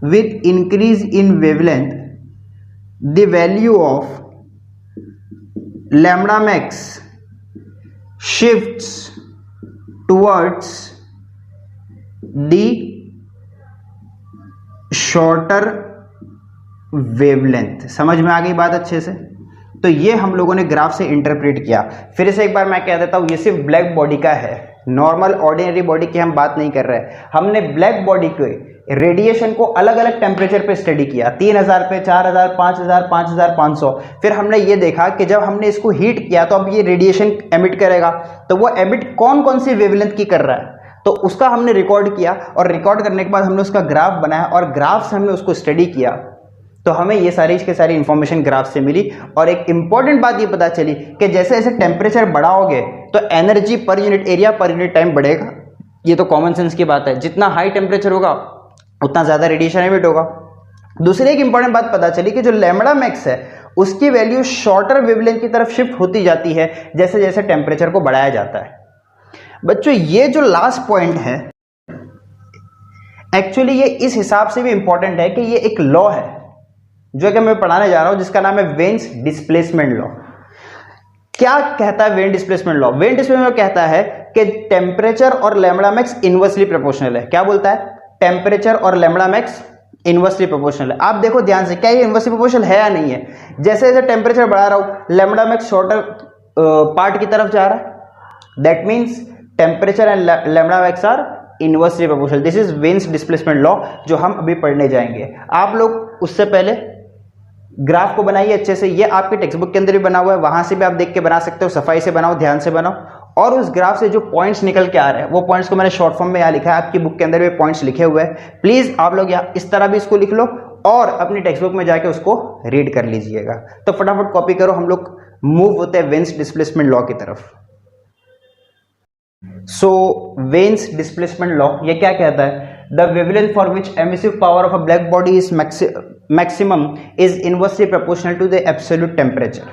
with increase in wavelength the value of lambda max shifts towards the shorter wavelength। समझ में आ गई बात अच्छे से? तो ये हम लोगों ने ग्राफ से इंटरप्रेट किया। फिर से एक बार मैं कह देता हूँ, ये सिर्फ ब्लैक बॉडी का है, नॉर्मल ऑर्डिनरी बॉडी की हम बात नहीं कर रहे। हमने ब्लैक बॉडी के रेडिएशन को अलग अलग टेम्परेचर पे स्टडी किया, 3000 पे, 4000, 5000, 5500। फिर हमने ये देखा कि जब हमने इसको हीट किया तो अब ये रेडिएशन एमिट करेगा, तो वो एमिट कौन कौन सी वेवलेंथ की कर रहा है, तो उसका हमने रिकॉर्ड किया, और रिकॉर्ड करने के बाद हमने उसका ग्राफ बनाया, और ग्राफ से हमने उसको स्टडी किया, तो हमें ये सारी की सारी इंफॉर्मेशन ग्राफ से मिली। और एक इंपॉर्टेंट बात ये पता चली कि जैसे जैसे टेम्परेचर बढ़ाओगे तो energy per unit area per unit time बढ़ेगा। ये तो कॉमन सेंस की बात है, जितना हाई टेम्परेचर होगा उतना ज़्यादा रेडिएशन एमिट होगा। दूसरी एक इंपॉर्टेंट बात पता चली कि जो लैम्बडा मैक्स है उसकी वैल्यू शॉर्टर वेवलेंथ की तरफ शिफ्ट होती जाती है जैसे जैसे टेम्परेचर को बढ़ाया जाता है। बच्चों, ये जो लास्ट पॉइंट है, एक्चुअली ये इस हिसाब से भी इंपॉर्टेंट है कि ये एक लॉ है जो कि मैं पढ़ाने जा रहा हूं, जिसका नाम है वेन्स डिस्प्लेसमेंट लॉ। क्या कहता है when displacement law? When displacement law कहता है कि टेम्परेचर और लैम्बडा मैक्स इनवर्सली प्रोपोर्शनल है। क्या बोलता है? टेम्परेचर और लैम्बडा मैक्स इनवर्सली प्रोपोर्शनल है। आप देखो ध्यान से, क्या ये इनवर्सली प्रोपोर्शनल है या नहीं है? जैसे जैसे टेम्परेचर बढ़ा रहा हूं, लैम्बडा मैक्स शॉर्टर पार्ट की तरफ जा रहा है। That means temperature and lambda max are inversely proportional. This is Wien's displacement law, जो हम अभी पढ़ने जाएंगे। आप लोग उससे पहले ग्राफ को बनाइए अच्छे से। ये आपके टेक्स्ट बुक के अंदर भी बना हुआ है, वहां से भी आप देख के बना सकते हो। सफाई से बनाओ, ध्यान से बनाओ, और उस ग्राफ से जो पॉइंट्स निकल के आ रहे हैं वो पॉइंट्स को मैंने शॉर्ट फॉर्म में यहाँ लिखा है, आपकी बुक के अंदर भी पॉइंट्स लिखे हुए हैं। प्लीज आप लोग यहाँ इस तरह भी इसको लिख लो और अपनी टेक्स्ट बुक में जाके उसको रीड कर लीजिएगा। तो फटाफट कॉपी करो, हम लोग मूव होते हैं वेन्स डिस्प्लेसमेंट लॉ की तरफ। सो वेन्स डिस्प्लेसमेंट लॉ ये क्या कहता है? The wavelength for which emissive power of a black body is maximum is inversely proportional to the absolute temperature.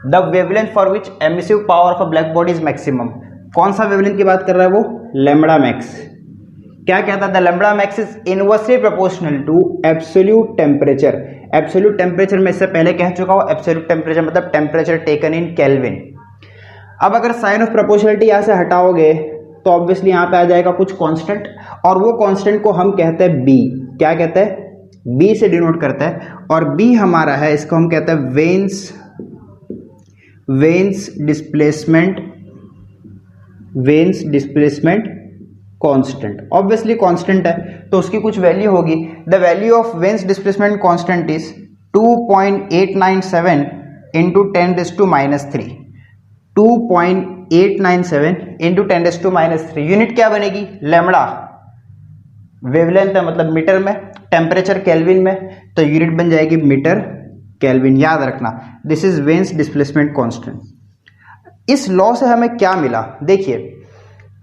The wavelength for which emissive power of a black body is maximum. कौन सा wavelength की बात कर रहा है वो? Lambda max. क्या कहता है? The lambda max is inversely proportional to absolute temperature. Absolute temperature में इससे पहले कह चुका हूं, एब्सोल्यूट टेम्परेचर मतलब टेम्परेचर टेकन इन केल्विन। अब अगर साइन ऑफ प्रोपोर्शनलिटी यहां से हटाओगे तो ऑब्वियसली यहां पे आ जाएगा कुछ कांस्टेंट, और वो कांस्टेंट को हम कहते हैं बी। क्या कहते हैं? बी से डिनोट करता है, और बी हमारा है, इसको हम कहते हैं veins displacement constant. Obviously constant है तो उसकी कुछ वैल्यू होगी। The value of veins displacement constant is 2.897 into 10⁻³ 2.897 into 10⁻³ unit क्या बनेगी? लैम्बडा। वेवलेंथ है मतलब मीटर में, टेम्परेचर केल्विन में, तो यूनिट बन जाएगी मीटर केल्विन। याद रखना, this is Wien's displacement constant. इस लॉ से हमें क्या मिला? देखिए,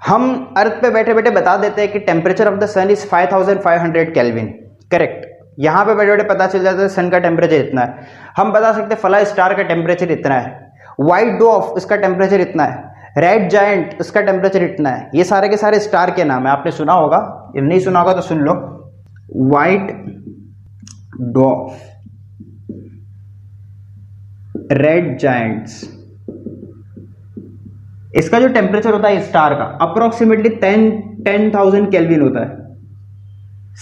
हम अर्थ पे बैठे बैठे बता देते हैं कि temperature of the sun is 5500 kelvin, correct. यहां पे बैठे बैठे पता चल जाता है सन का टेम्परेचर इतना है। हम बता सकते हैं फला स्टार का टेम्परेचर इतना है, व्हाइट डॉर्फ इसका टेम्परेचर इतना है, रेड जायंट इसका टेम्परेचर इतना है। ये सारे के सारे स्टार के नाम है, आपने सुना होगा, ये नहीं सुना होगा तो सुन लो। व्हाइट डॉर्फ, रेड जायंट्स, इसका जो टेम्परेचर होता है स्टार का अप्रोक्सीमेटली 10,000 केल्विन होता है।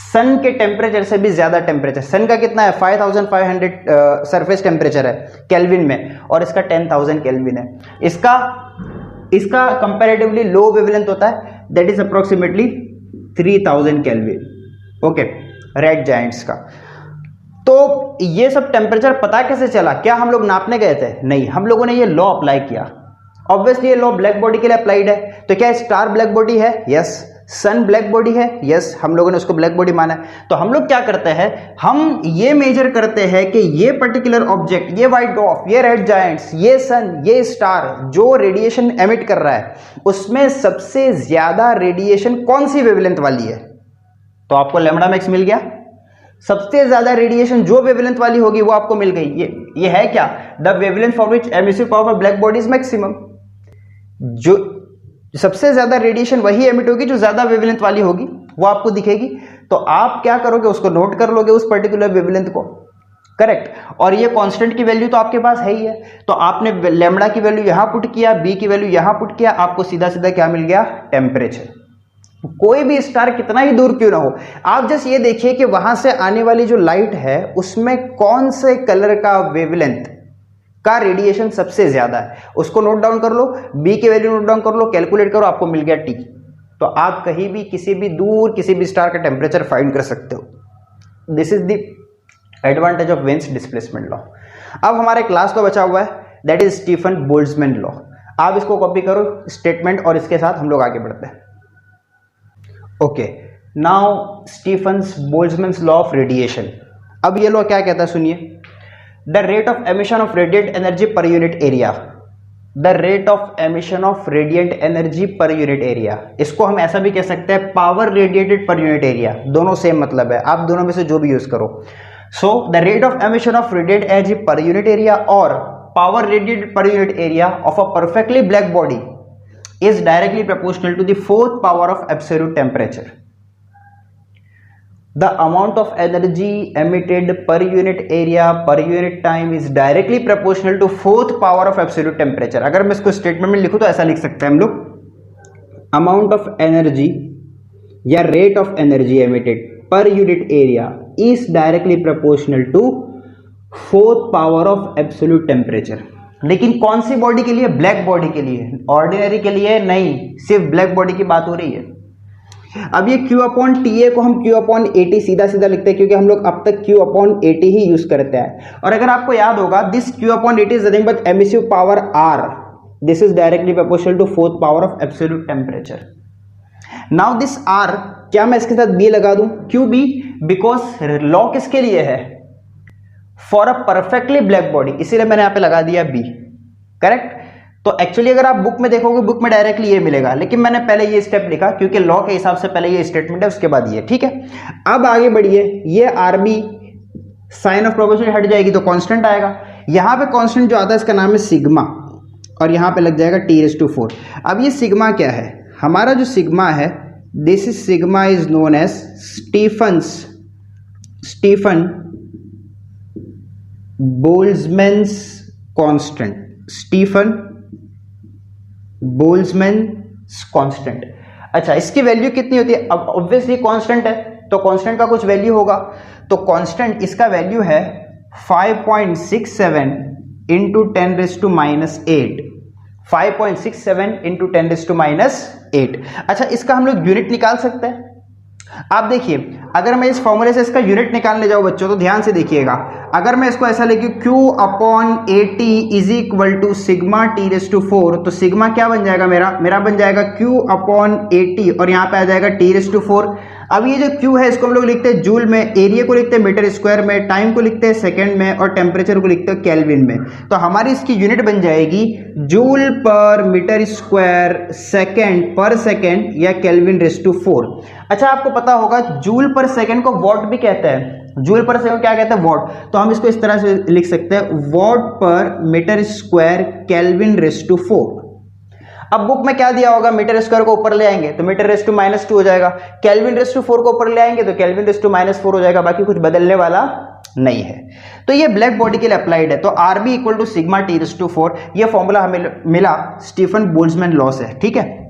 सन के टेम्परेचर से भी ज्यादा टेम्परेचर, सन का कितना है? 5500 सरफेस टेम्परेचर है केल्विन में, और इसका 10,000 केल्विन है। इसका कंपैरेटिवली लो वेवलेंथ होता है, that is approximately 3000 kelvin. Okay, red giants का। तो ये सब टेम्परेचर पता कैसे चला? क्या हम लोग नापने गए थे? नहीं, हम लोगों ने ये लॉ अप्लाई किया। ऑब्वियसली ये लॉ ब्लैक बॉडी के लिए अप्लाइड है, तो क्या स्टार ब्लैक बॉडी है? यस। सन ब्लैक बॉडी है? यस, हम लोगों ने उसको ब्लैक बॉडी माना है। तो हम लोग क्या करते हैं, हम ये मेजर करते हैं कि ये पर्टिकुलर ऑब्जेक्ट, ये व्हाइट डॉर्फ, ये रेड जायंट्स, ये सन, ये स्टार जो रेडिएशन एमिट कर रहा है उसमें सबसे ज्यादा रेडिएशन कौन सी वेवलेंथ वाली है? तो आपको लैम्बडा मैक्स मिल गया। सबसे ज्यादा रेडिएशन जो वेवलेंथ वाली होगी वो आपको मिल गई। ये है क्या? The wavelength for which emissive power black body is maximum. जो सबसे ज्यादा रेडिएशन वही एमिट होगी जो ज्यादा वेवलेंथ वाली होगी, वो आपको दिखेगी। तो आप क्या करोगे, उसको नोट कर लोगे उस पर्टिकुलर वेवलेंथ को, करेक्ट। और ये कांस्टेंट की वैल्यू तो आपके पास है ही है, तो आपने लैम्बडा की वैल्यू यहां पुट किया, बी की वैल्यू यहां पुट किया, आपको सीधा सीधा क्या मिल गया? टेम्परेचर। कोई भी स्टार कितना ही दूर क्यों ना हो, आप जस्ट ये देखिए कि वहां से आने वाली जो लाइट है उसमें कौन से कलर का वेवलेंथ का रेडिएशन सबसे ज्यादा है, उसको नोट डाउन कर लो, बी की वैल्यू नोट डाउन कर लो, कैलकुलेट करो, आपको मिल गया टी। तो आप कहीं भी किसी भी दूर किसी भी स्टार का टेम्परेचर फाइंड कर सकते हो। This is the advantage of veins displacement law. अब हमारा एक लास्ट लॉ बचा हुआ है, that is Stefan Boltzmann law. आप इसको कॉपी करो स्टेटमेंट, और इसके साथ हम लोग आगे बढ़ते हैं। Okay, now Stefan's Boltzmann law of radiation. अब ये लॉ क्या कहता है, सुनिए। The rate of emission of radiant energy per unit area, the rate of emission of radiant energy per unit area, इसको हम ऐसा भी कह सकते हैं power radiated per unit area, दोनों सेम मतलब है, आप दोनों में से जो भी यूज करो। So the rate of emission of radiant energy per unit area और power radiated per unit area of a perfectly black body is directly proportional to the fourth power of absolute temperature. The amount of energy emitted per unit area per unit time is directly proportional to fourth power of absolute temperature. अगर मैं इसको statement में लिखूं तो ऐसा लिख सकते हैं हम लोग, amount of energy या rate of energy emitted per unit area is directly proportional to fourth power of absolute temperature. लेकिन कौन सी बॉडी के लिए? ब्लैक बॉडी के लिए, ऑर्डिनरी के लिए नहीं, सिर्फ ब्लैक बॉडी की बात हो रही है। अब ये Q अपॉन TA को हम Q अपॉन AT सीधा सीधा लिखते हैं, क्योंकि हम लोग अब तक Q अपॉन AT ही यूज करते हैं। और अगर आपको याद होगा, this Q upon AT is nothing but emissive power R, this is directly proportional to fourth power of absolute temperature. Now this R, क्या मैं इसके साथ B लगा दूं? क्यों B? बिकॉज लॉ किसके लिए है? For a perfectly black body, इसीलिए मैंने यहां पे लगा दिया बी, करेक्ट। तो एक्चुअली अगर आप बुक में देखोगे, बुक में डायरेक्टली ये मिलेगा, लेकिन मैंने पहले ये स्टेप लिखा क्योंकि लॉ के हिसाब से पहले ये स्टेटमेंट है, उसके बाद ये, ठीक है। अब आगे बढ़िए, ये आरबी साइन ऑफ प्रोपोर्शन हट जाएगी तो कांस्टेंट आएगा। यहां पे कांस्टेंट जो आता है इसका नाम है सिग्मा, और यहां पे लग जाएगा T⁴। अब ये सिग्मा क्या है? हमारा जो सिग्मा है, this is sigma is known as Stefan Boltzmann constant, Stefan Boltzmann constant. अच्छा, इसकी वैल्यू कितनी होती है? अब ऑब्वियसली कांस्टेंट है तो कांस्टेंट का कुछ वैल्यू होगा, तो कांस्टेंट इसका वैल्यू है 5.67 इंटू 10⁻⁸, 5.67 इंटू 10⁻⁸। अच्छा, इसका हम लोग यूनिट निकाल सकते हैं। आप देखिए, अगर मैं इस फॉर्मूले से इसका यूनिट निकालने जाऊं बच्चों, तो ध्यान से देखिएगा, अगर मैं इसको ऐसा लिखूं Q upon AT is equal to sigma T⁴, तो सिग्मा क्या बन जाएगा मेरा बन जाएगा Q अपॉन AT, और यहाँ पे आ जाएगा T⁴। अब ये जो Q है इसको हम लोग लिखते हैं जूल में, एरिया को लिखते हैं मीटर स्क्वायर में, टाइम को लिखते हैं सेकंड में, और टेम्परेचर को लिखते हैं केल्विन में। तो हमारी इसकी यूनिट बन जाएगी joule per metre square second per second या केल्विन⁴। अच्छा, आपको पता होगा जूल पर सेकंड को वॉट भी कहते हैं, जूल पर सेकंड क्या कहते हैं? वॉट। तो हम इसको इस तरह से लिख सकते हैं, वॉट पर मीटर स्क्वायर केल्विन⁴। अब बुक में क्या दिया होगा? मीटर स्क्वायर को ऊपर ले आएंगे तो मीटर⁻² हो जाएगा, केल्विन⁴ को ऊपर ले आएंगे तो केल्विन⁻⁴ हो जाएगा, बाकी कुछ बदलने वाला नहीं है। तो ये ब्लैक बॉडी के लिए अप्लाइड है। तो RB equal to sigma T⁴, ये फॉर्मूला हमें मिला स्टीफन बोल्ट्जमैन लॉ से, ठीक है।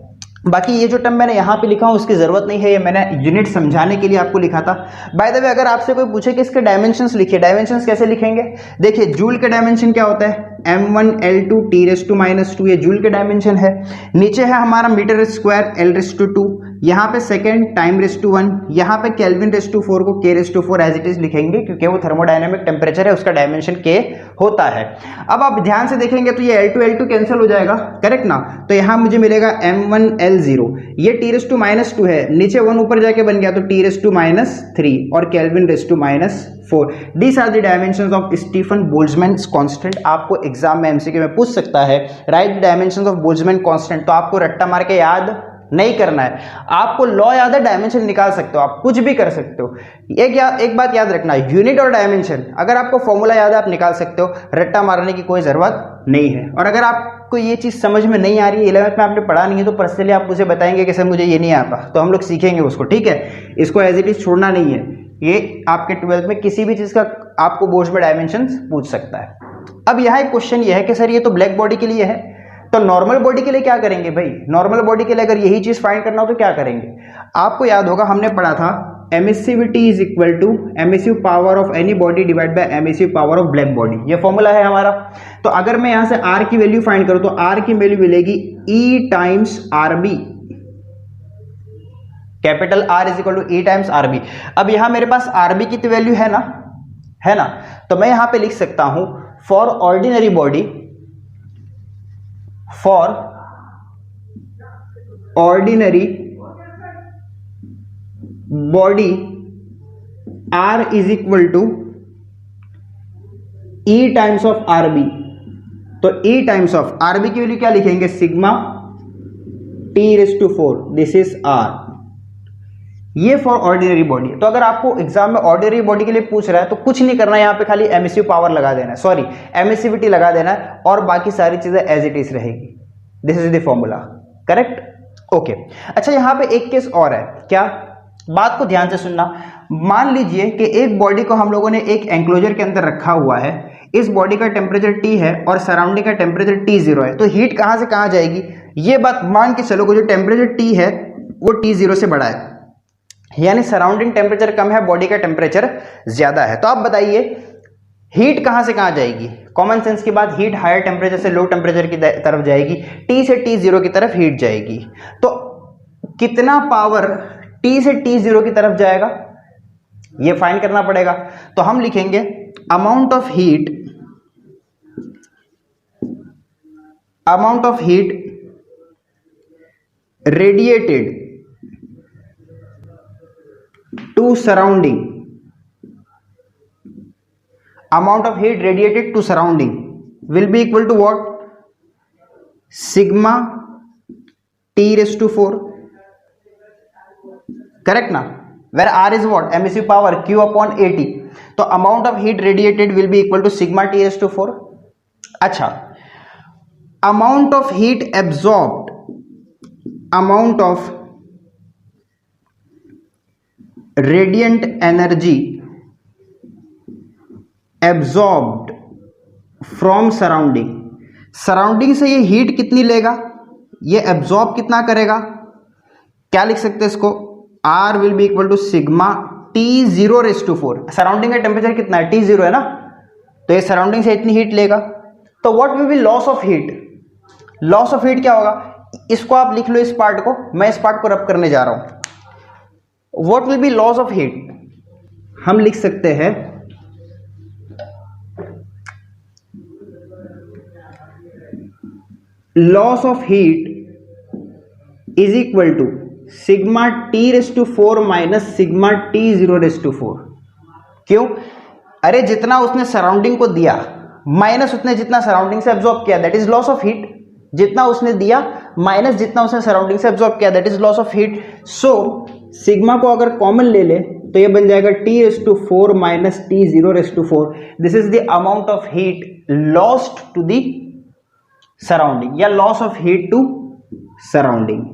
बाकी ये जो टर्म मैंने यहाँ पे लिखा हूँ उसकी जरूरत नहीं है, ये मैंने यूनिट समझाने के लिए आपको लिखा था। बाय द वे, अगर आपसे कोई पूछे कि इसके डायमेंशंस लिखिए, डायमेंशंस कैसे लिखेंगे? देखिए, जूल के डायमेंशन क्या होता है? m1L2 T⁻², ये जूल के डायमेंशन है। नीचे है हमारा मीटर स्क्वायर L⁻², यहाँ पे सेकेंड टाइम रेस टू 1, यहाँ पे केल्विन रेस टू 4 को के raise to 4 as it is लिखेंगे क्योंकि वो थर्मोडायनेमिक टेम्परेचर है, उसका डायमेंशन के होता है। अब आप ध्यान से देखेंगे तो ये L2 कैंसिल हो जाएगा, करेक्ट ना। तो यहाँ मुझे मिलेगा M1L0, ये T रेस टू -2 है, नीचे 1 ऊपर जाके बन गया तो T रेस टू -3 और kelvin raise to -4। These are the dimensions of Stefan Boltzmann constant. आपको एग्जाम में एमसीक्यू में पूछ सकता है right dimensions of Boltzmann constant, तो आपको रट्टा मार के याद नहीं करना है, आपको लॉ याद है, डायमेंशन निकाल सकते हो, आप कुछ भी कर सकते हो। एक बात याद रखना, यूनिट और डायमेंशन अगर आपको फॉर्मूला याद है आप निकाल सकते हो, रट्टा मारने की कोई जरूरत नहीं है। और अगर आपको ये चीज समझ में नहीं आ रही है, 11th में आपने पढ़ा नहीं है, तो पर्सनली आप मुझे बताएंगे कि सर मुझे ये नहीं आता, तो हम लोग सीखेंगे उसको, ठीक है। इसको एज इट इज छोड़ना नहीं है, ये आपके 12th में किसी भी चीज का आपको बोर्ड में डायमेंशन पूछ सकता है। अब यहाँ एक क्वेश्चन ये है कि सर ये तो ब्लैक बॉडी के लिए है, तो नॉर्मल बॉडी के लिए क्या करेंगे भाई? नॉर्मल बॉडी के लिए अगर यही चीज फाइंड करना हो तो क्या करेंगे? आपको याद होगा हमने पढ़ा था emissivity is equal to emissive power of any body divide by emissive power of black body, ये फॉर्मूला है हमारा। तो अगर मैं यहां से आर की वैल्यू फाइंड करूं तो आर की वैल्यू मिलेगी E times R B, capital R is equal to E times R B. अब यहां मेरे पास आर बी की तो वैल्यू है ना, तो मैं यहां पे लिख सकता हूं for ordinary body, for ordinary body R is equal to E times of R B. तो E times of R B की वैल्यू क्या लिखेंगे? Sigma T raise to 4, this is R, ये फॉर ऑर्डिनरी बॉडी। तो अगर आपको exam में ordinary body के लिए पूछ रहा है तो कुछ नहीं करना है, यहां पे खाली एमिसिव पावर लगा देना है, सॉरी एमिसिविटी लगा देना है, और बाकी सारी चीजें एज इट इज रहेगी। This is the formula, correct, okay. अच्छा यहाँ पे एक केस और है, क्या? बात को ध्यान से सुनना। मान लीजिए कि एक बॉडी को हम लोगों ने एक एंक्लोजर के अंदर रखा हुआ है, इस बॉडी का टेम्परेचर T है और सराउंडिंग का टेम्परेचर T0 है, तो हीट कहां से कहां जाएगी? ये बात मान के चलो कि जो टेम्परेचर T है वो T0 से बड़ा है, यानी सराउंडिंग टेम्परेचर कम है, बॉडी का टेम्परेचर ज्यादा है। तो आप बताइए हीट कहां से कहां जाएगी? कॉमन सेंस की बात, हीट हायर टेम्परेचर से लो टेम्परेचर की तरफ जाएगी, T से T0 की तरफ हीट जाएगी। तो कितना पावर T से T0 की तरफ जाएगा ये फाइंड करना पड़ेगा। तो हम लिखेंगे amount of heat radiated to surrounding, amount of heat radiated to surrounding will be equal to what? Sigma T raised to 4, correct ना? Where R is what? Emissive power, Q upon AT. तो amount of heat radiated will be equal to sigma T raised to 4. अच्छा, amount of heat absorbed, amount of radiant energy absorbed from surrounding, surrounding से ये heat कितनी लेगा, ये absorb कितना करेगा? क्या लिख सकते हैं इसको? R will be equal to sigma T0 raise to 4। Surrounding का टेम्परेचर कितना है? T0 है ना, तो ये सराउंडिंग से इतनी हीट लेगा। तो what will be loss of heat? Loss of heat क्या होगा? इसको आप लिख लो, इस पार्ट को, मैं इस पार्ट को रब करने जा रहा हूं। What will be loss of heat? हम लिख सकते हैं loss of heat is equal to sigma T raised to 4 minus sigma T0 raised to 4। क्यों? अरे जितना उसने सराउंडिंग को दिया माइनस उतने जितना सराउंडिंग से एब्जॉर्ब किया, that is loss of heat. जितना उसने दिया माइनस जितना उसने सराउंडिंग से एब्जॉर्ब किया, that is loss of heat. So sigma को अगर कॉमन ले ले तो ये बन जाएगा T⁴ minus T⁴ this is the amount of heat lost to the surrounding, या loss of heat to surrounding,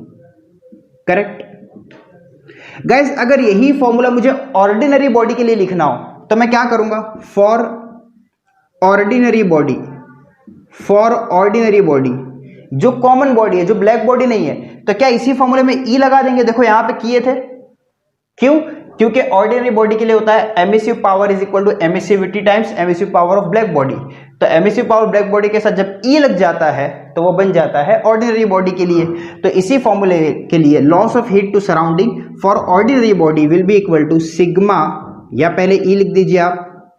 correct guys. अगर यही फॉर्मूला मुझे ऑर्डिनरी बॉडी के लिए लिखना हो तो मैं क्या करूंगा? फॉर ऑर्डिनरी बॉडी, जो कॉमन बॉडी है, जो ब्लैक बॉडी नहीं है, तो क्या इसी फॉर्मूले में ई लगा देंगे? देखो यहां पे किए थे, क्यों? क्योंकि ऑर्डिनरी बॉडी के लिए होता है emissive power is equal to emissivity times emissive power of black body. तो एमिसिव पावर ब्लैक बॉडी के साथ जब ई लग जाता है तो तो वो बन जाता है ऑर्डिनरी बॉडी के लिए। तो इसी फॉर्मूले के लिए loss of heat to surrounding for ordinary body will be equal to sigma, या पहले ई लिख दीजिए आप,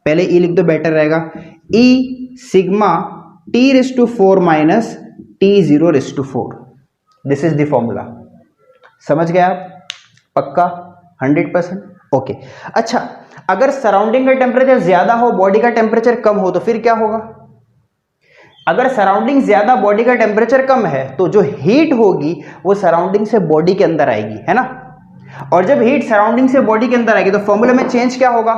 पहले ई लिख दो बेटर रहेगा, ई sigma T⁴ minus T⁴4। This is the formula. समझ गए आप? पक्का 100%? ओके। अच्छा, अगर सराउंडिंग का टेम्परेचर ज्यादा हो, बॉडी का टेम्परेचर कम हो, तो फिर क्या होगा? अगर सराउंडिंग ज्यादा, बॉडी का टेम्परेचर कम है, तो जो हीट होगी वो सराउंडिंग से बॉडी के अंदर आएगी, है ना। और जब हीट सराउंडिंग से बॉडी के अंदर आएगी तो फॉर्मूला में चेंज क्या होगा?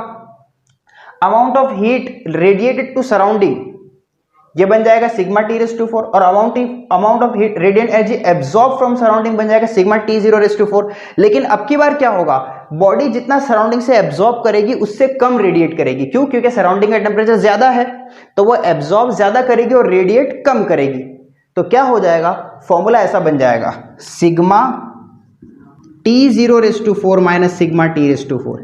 Amount of heat radiated to surrounding, ये बन जाएगा सिग्मा T⁴, और amount of heat radiant energy absorb from surrounding बन जाएगा सिग्मा T⁴4। लेकिन अब की बार क्या होगा? बॉडी जितना सराउंडिंग से एब्जॉर्ब करेगी उससे कम रेडिएट करेगी। क्यों? क्योंकि सराउंडिंग का टेम्परेचर ज्यादा है, तो वो एब्जॉर्ब ज्यादा करेगी और रेडिएट कम करेगी। तो क्या हो जाएगा? फॉर्मूला ऐसा बन जाएगा, sigma T⁴ minus sigma T⁴,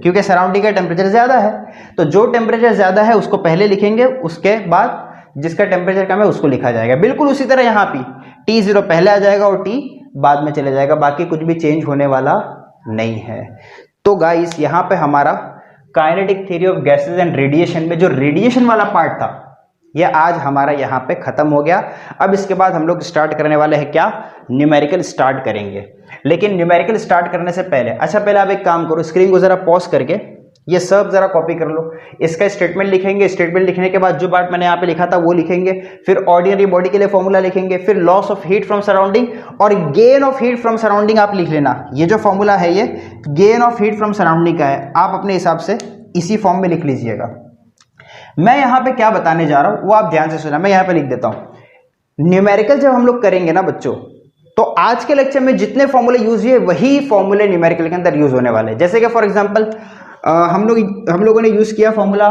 क्योंकि सराउंडिंग का टेम्परेचर ज्यादा है, तो जो टेम्परेचर ज्यादा है उसको पहले लिखेंगे, उसके बाद जिसका टेम्परेचर कम है उसको लिखा जाएगा। बिल्कुल उसी तरह यहाँ पे T0 पहले आ जाएगा और T बाद में चले जाएगा, बाकी कुछ भी चेंज होने वाला नहीं है। तो गाइस यहाँ पे हमारा kinetic theory of gases and radiation में जो रेडिएशन वाला पार्ट था, ये आज हमारा यहाँ पे खत्म हो गया। अब इसके बाद हम लोग स्टार्ट करने वाले हैं क्या? न्यूमेरिकल स्टार्ट करेंगे। लेकिन न्यूमेरिकल स्टार्ट करने से पहले, अच्छा पहले आप एक काम करो, स्क्रीन को जरा पॉज करके ये सब जरा कॉपी कर लो। इसका स्टेटमेंट लिखेंगे, स्टेटमेंट लिखने के बाद जो पार्ट मैंने यहाँ पे लिखा था वो लिखेंगे, फिर ऑर्डिनरी बॉडी के लिए फॉर्मूला लिखेंगे, फिर loss of heat from surrounding और gain of heat from surrounding आप लिख लेना। ये जो फॉर्मूला है ये gain of heat from surrounding का है, आप अपने हिसाब से इसी फॉर्म में लिख लीजिएगा। मैं यहाँ पे क्या बताने जा रहा हूँ वो आप ध्यान से सुना, मैं यहाँ पे लिख देता हूँ। न्यूमेरिकल जब हम लोग करेंगे ना बच्चों, तो आज के लेक्चर में जितने फॉर्मूले यूज हुए वही फॉर्मूले न्यूमेरिकल के अंदर यूज होने वाले हैं। जैसे कि फॉर एग्जांपल हम लोगों ने यूज किया formula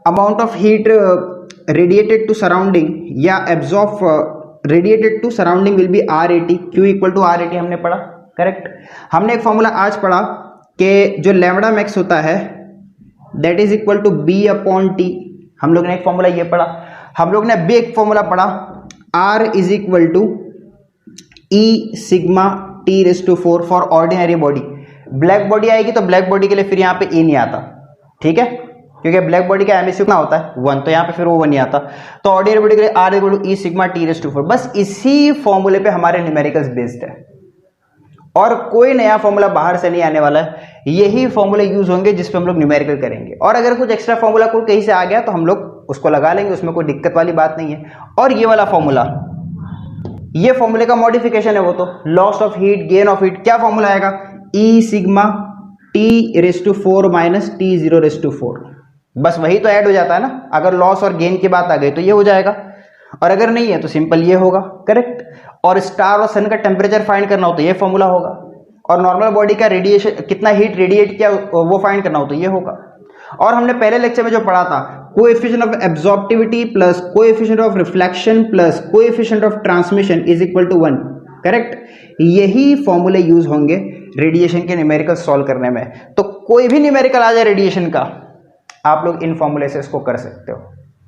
amount of heat radiated to surrounding या absorb radiated to surrounding will be RAT, Q = RAT हमने पढ़ा, करेक्ट। हमने एक फॉर्मूला आज पढ़ा कि जो लैम्बडा मैक्स होता है that is equal to B/T, हम लोग ने एक फॉर्मूला ये पढ़ा। हम लोग ने भी एक फॉर्मूला पढ़ा R = E sigma T⁴ for ordinary body. Black body आएगी तो ब्लैक बॉडी के लिए फिर यहाँ पे E नहीं आता, ठीक है, क्योंकि ब्लैक बॉडी का MSU कितना होता है 1, तो यहाँ पे फिर वो 1 नहीं आता। तो ऑर्डिनरी बॉडी के लिए R = E सिग्मा T⁴। बस इसी फॉर्मूले पे हमारे न्यूमेरिकल्स बेस्ड है और कोई नया फॉर्मूला बाहर से नहीं आने वाला है। यही फॉर्मूले यूज होंगे जिस पे हम लोग न्यूमेरिकल करेंगे, और अगर कुछ एक्स्ट्रा फॉर्मूला कोई कहीं से आ गया तो हम लोग उसको लगा लेंगे, उसमें कोई दिक्कत वाली बात नहीं है। और ये वाला फॉर्मूला, ये फॉर्मूले का मॉडिफिकेशन है, वो तो loss of heat gain of heat, क्या फॉर्मूला आएगा? E sigma T⁴ minus T⁴4। बस वही तो ऐड हो जाता है ना। अगर लॉस और गेन की बात आ गई तो ये हो जाएगा, और अगर नहीं है तो सिंपल ये होगा, करेक्ट। और स्टार और सन का टेम्परेचर फाइंड करना हो तो ये फॉर्मूला होगा, और नॉर्मल बॉडी का रेडिएशन कितना हीट रेडिएट किया वो फाइंड करना हो तो ये होगा। और हमने पहले लेक्चर में जो पढ़ा था coefficient of absorptivity plus coefficient of reflection plus coefficient of transmission is equal to 1, correct. यही फॉर्मूले यूज होंगे रेडिएशन के न्यूमेरिकल सॉल्व करने में। तो कोई भी न्यूमेरिकल आ जाए रेडिएशन का, आप लोग इन फॉर्मूले से इसको कर सकते हो,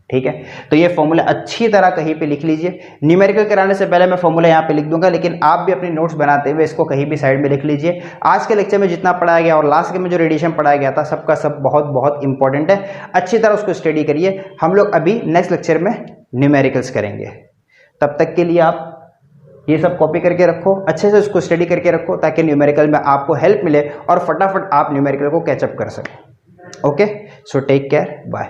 ठीक है। तो ये फॉर्मूला अच्छी तरह कहीं पे लिख लीजिए। न्यूमेरिकल कराने से पहले मैं फॉर्मूला यहाँ पे लिख दूंगा, लेकिन आप भी अपनी नोट्स बनाते हुए इसको कहीं भी साइड में लिख लीजिए। आज के लेक्चर में जितना पढ़ाया गया और लास्ट के में जो रेडिएशन पढ़ाया गया था सबका सब बहुत बहुत इंपॉर्टेंट है, अच्छी तरह उसको स्टडी करिए। हम लोग अभी नेक्स्ट लेक्चर में न्यूमेरिकल्स करेंगे, तब तक के लिए आप ये सब कॉपी करके रखो, अच्छे से उसको स्टडी करके रखो, ताकि न्यूमेरिकल में आपको हेल्प मिले और फटाफट आप न्यूमेरिकल को कैचअप कर सकें। Okay, so take care, bye.